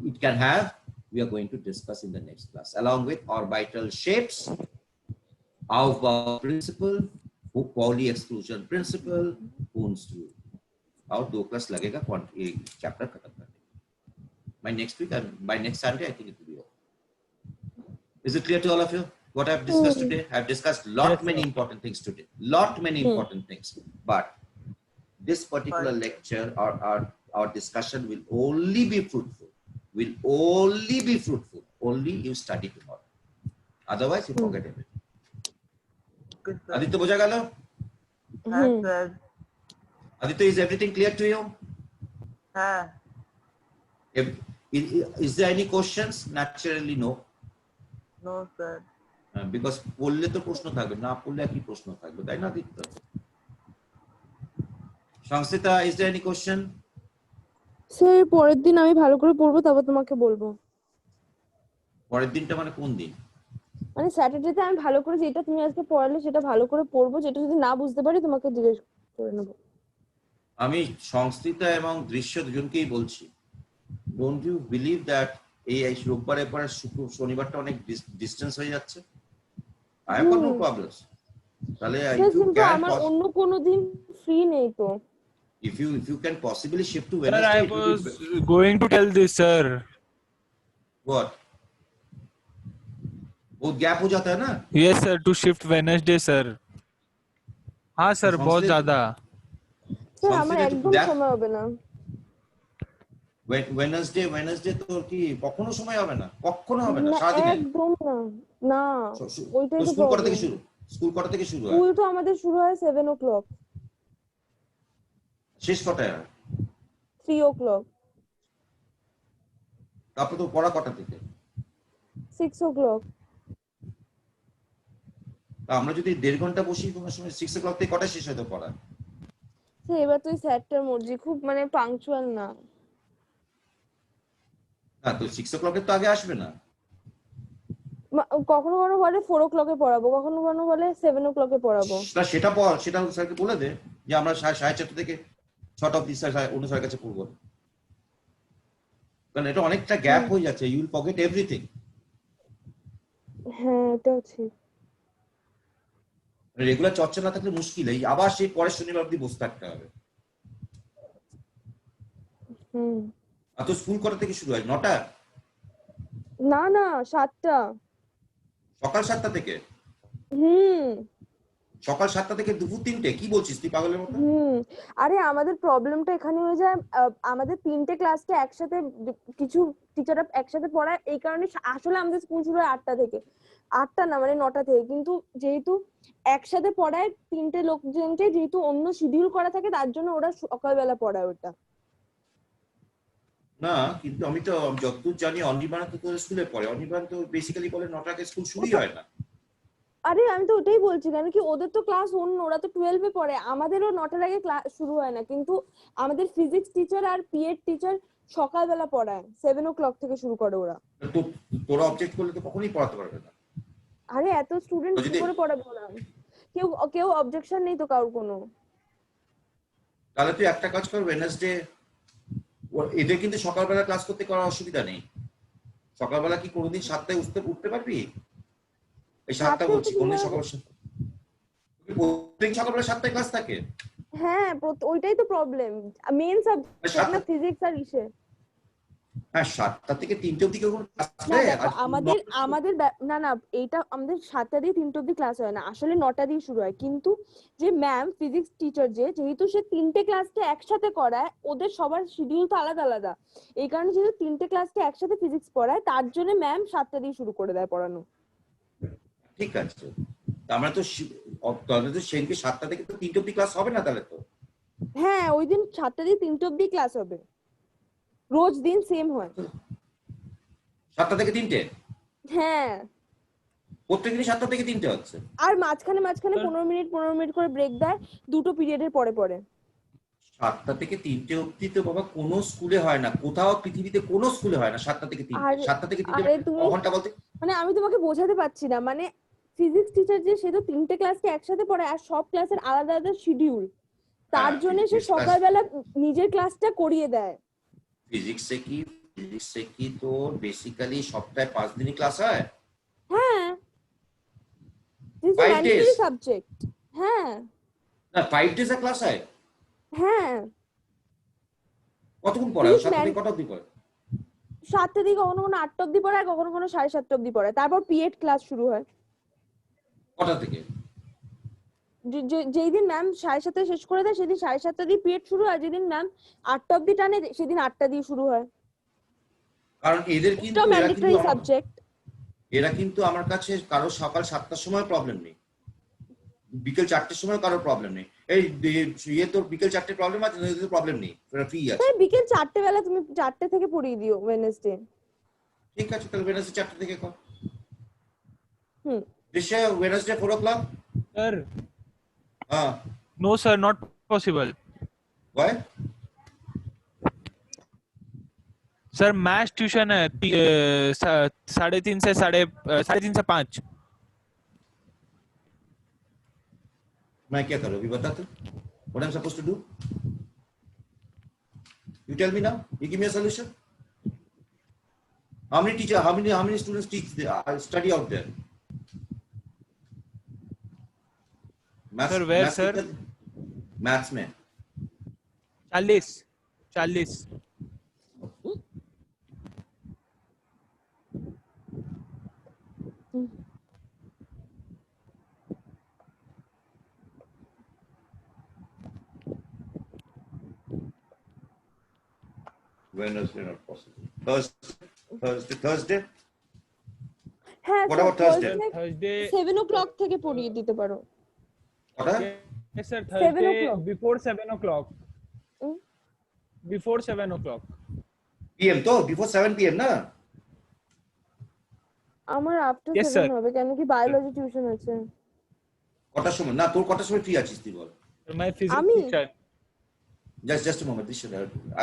It can have. We are going to discuss in the next class, along with orbital shapes, Aufbau principle, Pauli exclusion principle, Bohn's rule. और 2 class लगेगा chapter खत्म करने. By next week, by next Sunday, I think it will be over. Is it clear to all of you what I've discussed today? I've discussed many important things today. Many important things. But this particular lecture or our discussion will only be fruitful. Only you study tomorrow. Otherwise, you forget everything. Good, sir. Aditya, बुझा गया? हाँ, sir. Aditya, is everything clear to you? हाँ. Is there any questions? Naturally, no. No, sir. Because পড়লে তো প্রশ্ন থাকবে, না পড়লে কি প্রশ্ন থাকবে, তাই না Aditya? Sanskrita, is there any question? Sir পরের দিন আমি ভালো করে পড়বো, তারপর তোমাকে বলবো। পরের দিনটা মানে কোন দিন? মানে স্যাটারডেতে আমি ভালো করে যেটা তুমি আজকে পড়ালে সেটা ভালো করে পড়বো, যেটা যদি না বুঝতে পারি তোমাকে জিজ্ঞেস করে নেবো। আমি সংস্কৃতা এবং দৃশ্য দুজনকেই বলছি, ডোন্ট ইউ বিলিভ দ্যাট এই রোববারের পরে শনিবারটা অনেক ডিস্টেন্স হয়ে যাচ্ছে? I have no problems. তাহলে কিন্তু আমার অন্য কোনো দিন ফ্রি নেই তো। if you can possibly shift to Sir, Wednesday, I was going to tell this, sir. what बहुत गैप हो जाता है ना? Yes, sir, to shift Wednesday, sir. हाँ sir, बहुत ज़्यादा. স্যার আমার একদম সময় হবে না। ওয়েডনেসডে তো কি কখনো সময় হবে না? কখনো হবে না, সারাদিন একদম না। না, ওইটাই তো স্কুল কটা থেকে শুরু? হয়? স্কুল তো আমাদের শুরু হয় 7 o'clock। শেষ কটায়? 3 o'clock। তারপর তো পড়া কটা থেকে? 6 o'clock। আমরা যদি 1.5 ঘন্টা বসি কোনো সময় 6 o'clock থেকে কটা শেষ হয় তো পড়া? স্যার এবার তো স্যারটার মর্জি, খুব মানে পাংচুয়াল না। না তো 6 o'clock এর তো আগে আসবে না। কখনো কখনো বলে 4 o'clock এ পড়াবো, কখনো কখনো বলে 7 o'clock এ পড়াবো। সেটা স্যারকে বলে দে যে আমরা 4:30 থেকে 6টা অবধি স্যার অন্য স্যারের কাছে পড়বো। কারণ এটা অনেকটা গ্যাপ হয়ে যাচ্ছে, ইউ উইল ফরগেট এভরিথিং। হ্যাঁ এটাও ঠিক। রেগুলার চর্চা না থাকলে মুশকিল, এই আবার সেই পরের শনিবার অবধি বসে থাকতে হবে। হুম। আর তো স্কুল কটা থেকে শুরু হয়? 9টা? না না 7টা। সকাল 7টা থেকে? হুম সকাল 7টা থেকে দুপুর 3টে? কি বলছিস তুই পাগলের মতো? হুম। আরে আমাদের প্রবলেমটা এখানে হয়ে যায়, আমাদের 3টে ক্লাসকে একসাথে কিছু টিচাররা একসাথে পড়ায়, এই কারণে আসলে আমাদের স্কুল শুরু হয় 8টা থেকে। 8টা না মানে 9টা থেকে, কিন্তু যেহেতু একসাথে পড়ায় 3টে লোকজনকে, যেহেতু অন্য শিডিউল করা থাকে তার জন্য ওরা সকালবেলা পড়ায় ওটা। না কিন্তু আমি তো যতদূর জানি অনির্বাণ তো তোর স্কুলে পড়ে, অনির্বাণ তো বেসিক্যালি বলে 9টাকে স্কুল শুরুই হয় না। আরে আমি তো ওটাই বলছি, কেন কি ওদের তো ক্লাস অন্য, ওরা তো 12-এ পড়ে, আমাদেরও 9টার আগে ক্লাস শুরু হয় না, কিন্তু আমাদের ফিজিক্স টিচার আর পিএড টিচার সকালবেলা পড়ায়, 7 o'clock থেকে শুরু করে ওরা। তো তোরা অবজেক্ট করলে তো কখনোই পড়াতে পারবে না। আরে এত স্টুডেন্ট তো কি যদি- করে পড়াবে ওরা? কেউ কেউ অবজেকশন নেই তো কারোর কোনো। তাহলে তুই একটা কাজ কর, ওয়েডনেসডে এদের কিন্তু সকালবেলা ক্লাস করতে করার অসুবিধা নেই। সকালবেলা কি কোনোদিন 7টায় উঠতে পারবি? এই 7টা 7টায় বলছি, উঠতে কোনদিন পারবো? প্রত্যেক সকালবেলা 7টায় ক্লাস থাকে? হ্যাঁ ওইটাই তো প্রবলেম, মেইন সাবজেক্ট না, সাতটা- ফিজিক্স আর ইসে। হ্যাঁ 7টা থেকে 3টে অবধি কেউ কোনো ক্লাস না নেয়? দেখো আমাদের না না এইটা আমাদের 7টা দিয়ে 3টে অবধি ক্লাস হয় না, আসলে 9টা দিয়ে শুরু হয়, কিন্তু যে ম্যাম ফিজিক্স টিচার যেহেতু সে 3টে ক্লাসকে একসাথে করায়, ওদের সবার শিডিউল তো আলাদা আলাদা, এই কারণে যেহেতু 3টে ক্লাসকে একসাথে ফিজিক্স পড়ায়, তার জন্য ম্যাম 7টা দিয়ে শুরু করে দেয় পড়ানো। ঠিক আছে, আমরা তো তাহলে তো সেদিনকে 7টা থেকে তো 3টে অবধি ক্লাস হবে না তাহলে তো? হ্যাঁ ওই দিন 7টা দিয়ে 3টে অবধি ক্লাস হবে, রোজ দিন সেম হয়। 7টা থেকে 3টে? হ্যাঁ প্রত্যেকদিনই 7টা থেকে 3টে হচ্ছে? আর মাঝখানে 15 মিনিট করে ব্রেক দেয়, দুটো পিরিয়ডের পরে পরে। 7টা থেকে 3টে অবধি তো বাবা কোনো স্কুলে হয় না, কোথাও পৃথিবীতে কোনো স্কুলে হয় না 7টা থেকে 3টে। আরে- 7টা থেকে 3টে আরে তুমি- ঘন্টা বলতে? মানে আমি তোমাকে বোঝাতে পারছি না, মানে ফিজিক্স টিচার যে সে তো 3টে ক্লাসকে একসাথে পড়ায়, আর সব ক্লাসের আলাদা আলাদা শিডিউল, তার হ্যাঁ, জন্য সে physics class- সকালবেলা নিজের ক্লাসটা করিয়ে দেয়। ফিজিক্সে কি তোর বেসিক্যালি সপ্তাহে 5 দিনই ক্লাস হয়? হ্যাঁ this is 5 mandatory days? Subject. হ্যাঁ না 5 ডেজ এ ক্লাস হয়? হ্যাঁ কতক্ষণ পড়ায়? Physics 7টা থেকে man- কটা অবধি পড়ায়? 7টা দিয়ে কখনো 8টা অবধি পড়ায়, কখনো 7:30 অবধি পড়ায়, তারপর পিএড ক্লাস শুরু হয়। কটা থেকে? যেই দিন ম্যাম 7:30 শেষ করে দেয় সেদিন 7:30 দিয়ে পিরিয়ড শুরু হয়, যেদিন ম্যাম 8টা অবধি টানে সেদিন 8টা দিয়ে শুরু হয়। কারণ এদের কিন্তু এটা ম্যান্ডেটরি সাবজেক্ট। এরা কিন্তু আমার কাছে কারো সকাল 7টার সময় প্রবলেম নেই, বিকেল 4টের সময় কারো প্রবলেম নেই। এই তোর বিকেল 4টে প্রবলেম আছে, তোর প্রবলেম নেই, ফ্রি আছে। তাই বিকেল 4টে বেলা তুমি 4টে থেকে পড়িয়ে দিও ওয়েডনেসডে। ঠিক আছে, তাহলে ওয়েডনেসডে 4টে থেকে কর। হুম দিশা ওয়েডনেসডে 4 o'clock? Sir, হ্যাঁ, No, sir, not possible. why? Sir maths tuition है 3:30 से 3:30 से 5। मैं क्या करूँ अभी बता तू? What I'm supposed to do? You tell me now. You give me a solution. How many students study out there? Sir, where, sir? Maths में 40। Wednesday not possible. Thursday. হ্যাঁ What about Thursday? Thursday. 7 o'clock থেকে পড়িয়ে দিতে পারো। What? Yes, sir. 7 Thursday o'clock. before 7 o'clock. Hmm? Before 7 o'clock. PM तो before 7 PM ना? আমার after Yes, 7 sir. হবে, কেন কি বায়োলজি টিউশন আছে। কটার সময়? না তোর কটার সময় ফ্রি আছিস তুই বল? My physics Ami. teacher. Just a moment.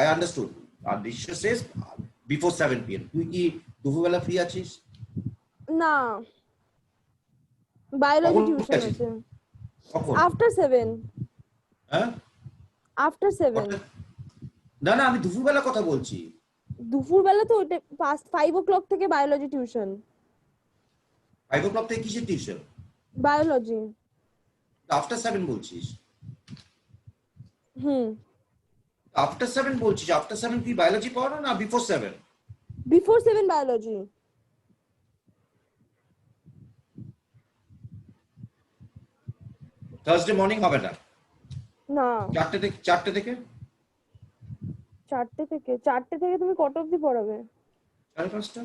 I understood. Disha says before 7 PM. তুই কি দুপুরবেলা ফ্রি আছিস? না বায়োলজি কখন টিউশন আছিস? আছে কখন? আফটার 7। হ্যাঁ? আফটার 7 কটা? না না আমি দুপুরবেলা কথা বলছি। দুপুরবেলা তো ওটা 5 o'clock থেকে বায়োলজি টিউশন। 5 o'clock থেকে কিসের টিউশন? বায়োলজি। আফটার 7 বলছিস? হুম, আফটার 7 বলছিস? আফটার 7 কি বায়োলজি পড়ানো না before 7? Before 7 biology. Thursday morning হবে না? না, 4টে থেকে 4টে থেকে 4টে থেকে তুমি কত অবধি পড়াবে? 5:30টা।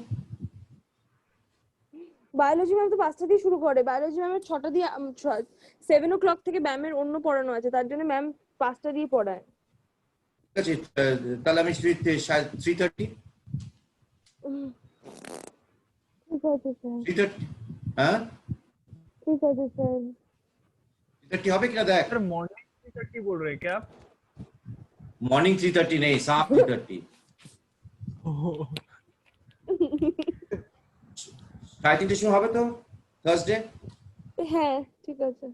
বায়োলজি ম্যাম তো 5টা দিয়ে শুরু করে। বায়োলজি ম্যামের 6টা দিয়ে 7 o'clock থেকে ম্যামের অন্য পড়ানো আছে, তার জন্য ম্যাম 5টা দিয়ে পড়ায়। ঠিক আছে, তাহলে আমি 3:30। ঠিক আছে স্যার, 3:30, হ্যাঁ ঠিক আছে স্যার। 3:30 হবে কিনা দেখ। सर मॉर्निंग 3:30 बोल रहे हैं क्या आप? मॉर्निंग 3:30 नहीं, शाम 3:30। 3:30 সময় হবে তো থার্সডে। হ্যাঁ ঠিক আছে।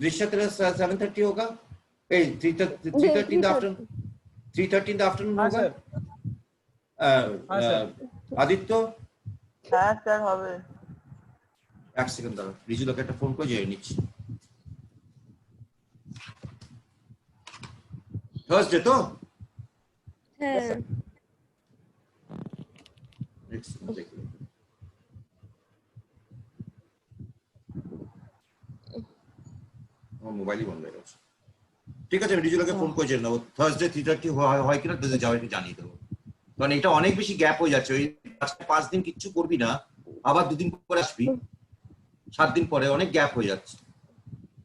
दृश्य तेरा 7:30 होगा। ए 3:30 in the afternoon, 3:30 in the afternoon हाँ होगा। सर। हाँ सर। आदित्य হ্যাঁ স্যার হবে। এক সেকেন্ড দাঁড়া, রিজুলাকে একটা ফোন করে জেনে নিচ্ছি। থার্সডে তো? হ্যাঁ আমার মোবাইলই বন্ধ হয়ে গেছে। ঠিক আছে, আমি রিজুলাকে ফোন করে জেনে নেবো থার্সডে 3:30 হয় কিনা, তোদের যাওয়া একটু জানিয়ে দেবো। কারণ এটা অনেক বেশি গ্যাপ হয়ে যাচ্ছে। ওই 5 দিন কিচ্ছু করবি না, আবার 2 দিন পরে আসবি, 7 দিন পরে অনেক গ্যাপ হয়ে যাচ্ছে।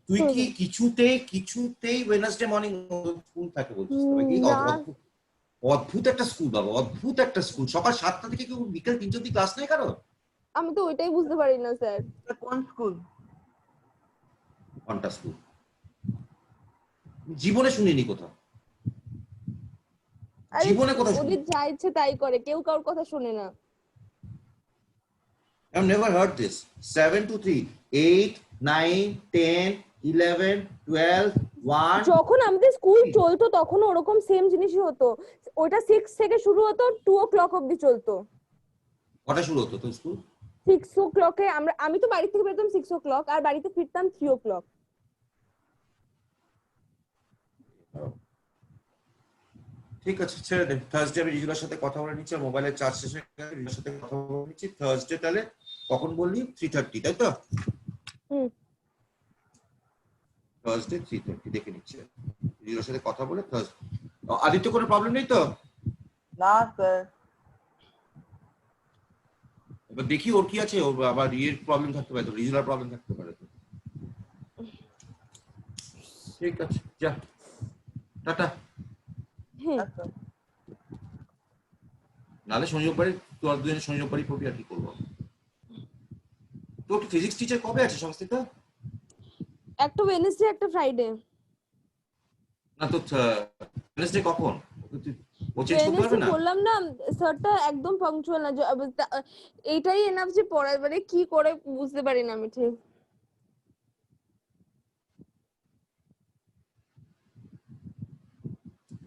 তুই কি কিছুতেই ওয়েডনেসডে মর্নিং স্কুল থাকে বলছিস? তবে কি অদ্ভুত একটা স্কুল বাবা, অদ্ভুত একটা স্কুল। সকাল 7টা থেকে কেউ বিকেল 3টা অবধি ক্লাস নেই কারো? আমি তো ওইটাই বুঝতে পারি না স্যার। কোন স্কুল? কোনটা স্কুল? জীবনে শুনিনি কোথাও, আরে জীবনে কোথাও ওদের যা ইচ্ছে তাই করে, কেউ কারোর কথা শোনে না। I've never heard this. 7 to 3, 8, 9, 10, 11, 12, 1. যখন আমাদের স্কুল চলতো তখন ওরকম সেম জিনিসই হতো। ওটা 6 থেকে শুরু হতো, 2 o'clock অবধি চলতো। কটা শুরু হতো তো স্কুল? 6 o'clock এ আমি তো বাড়ি থেকে বেরোতাম 6 o'clock আর বাড়িতে ফিরতাম 3 o'clock। ঠিক আছে, ছেড়ে দে। থার্সডে আমি রিজুলার সাথে কথা বলে নিচ্ছি, মোবাইলে চার্জ শেষ হয়ে গেছে, রিজুলার সাথে কথা বলে নিচ্ছি। থার্সডে তাহলে কখন বললি? 3:30 তাই তো? হুম। থার্সডে 3:30 দেখে নিচ্ছি। রিজুলার সাথে কথা বলে থার্সডে। আদিত্য কোনো প্রবলেম নেই তো? না স্যার। এবার দেখি ওর কি আছে, ওর আবার ইয়ের প্রবলেম থাকতে পারে তো, রিজুলার প্রবলেম থাকতে পারে তো। ঠিক আছে, যা, টাটা। আচ্ছা। নাহলে শনিবার বাড়ি, তোর দুজনে শনিবার বাড়ি পড়বি, আর কি করবো। তোর ফিজিক্স টিচার কবে আছে সংস্থিত? একটা ওয়েডনেসডে একটা ফ্রাইডে। না তো ওয়েডনেসডে কখন? ও চেঞ্জ করতে পারবে না? বললাম না স্যারটা একদম পাংচুয়াল না। এইটাই এনাফ যে পড়ায়, মানে কি করে বুঝতে পারি না আমি ঠিক।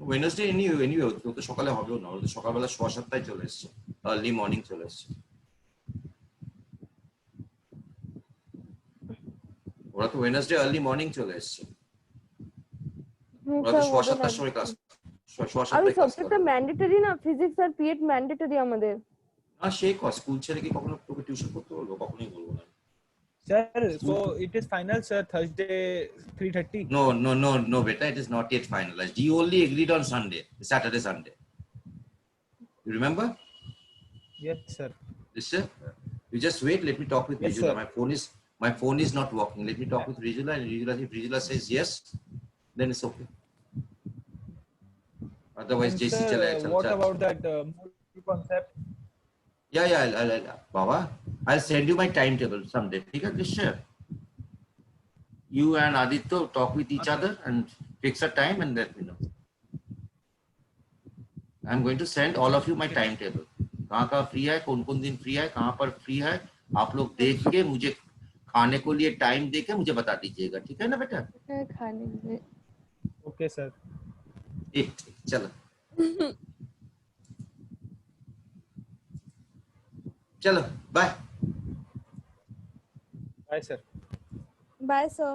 ওয়েডনেসডে এনিওয়ে ও তো সকালে হবেও না, ও তো সকালবেলা 7:15 চলে এসেছে, আর্লি মর্নিং চলে এসেছে। ওরা তো ওয়েডনেসডে আর্লি মর্নিং চলে এসেছে, ওরা তো 7:30 সময় ক্লাস, 7:30 আর ক্লাস সাবজেক্টটা ম্যান্ডেটরি না, ফিজিক্স আর পিএড ম্যান্ডেটরি আমাদের। না সে স্কুল ছেড়ে কি কখনো তোকে টিউশন করতে বলবো? কখনোই বলবো না। Sir, so it is final, sir. Thursday 3:30. No, beta, it is not yet finalized. You only agreed on Sunday, Saturday, Sunday. You remember? Yes, sir. Yes, sir. You just wait. Let me talk with Yes, Rijula. sir. My phone is not working. Let me talk with Rijula, and if Rijula says yes, then it's okay. Otherwise, And JC sir, chala what about that multi concept? Yeah. Baba, I'll send you my timetable someday. Okay, sure. You and Aditya talk with each other and fix a time and let me know. I'm going to send all of you my timetable. कहाँ free है, कौन दिन free है, कहाँ पर free है, आप लोग देख के मुझे खाने को लिए टाइम दे के मुझे बता दीजिएगा, ठीक है ना बेटा? खाने में Okay, sir. ठीक, चलो। चलो bye. Bye sir. Bye sir.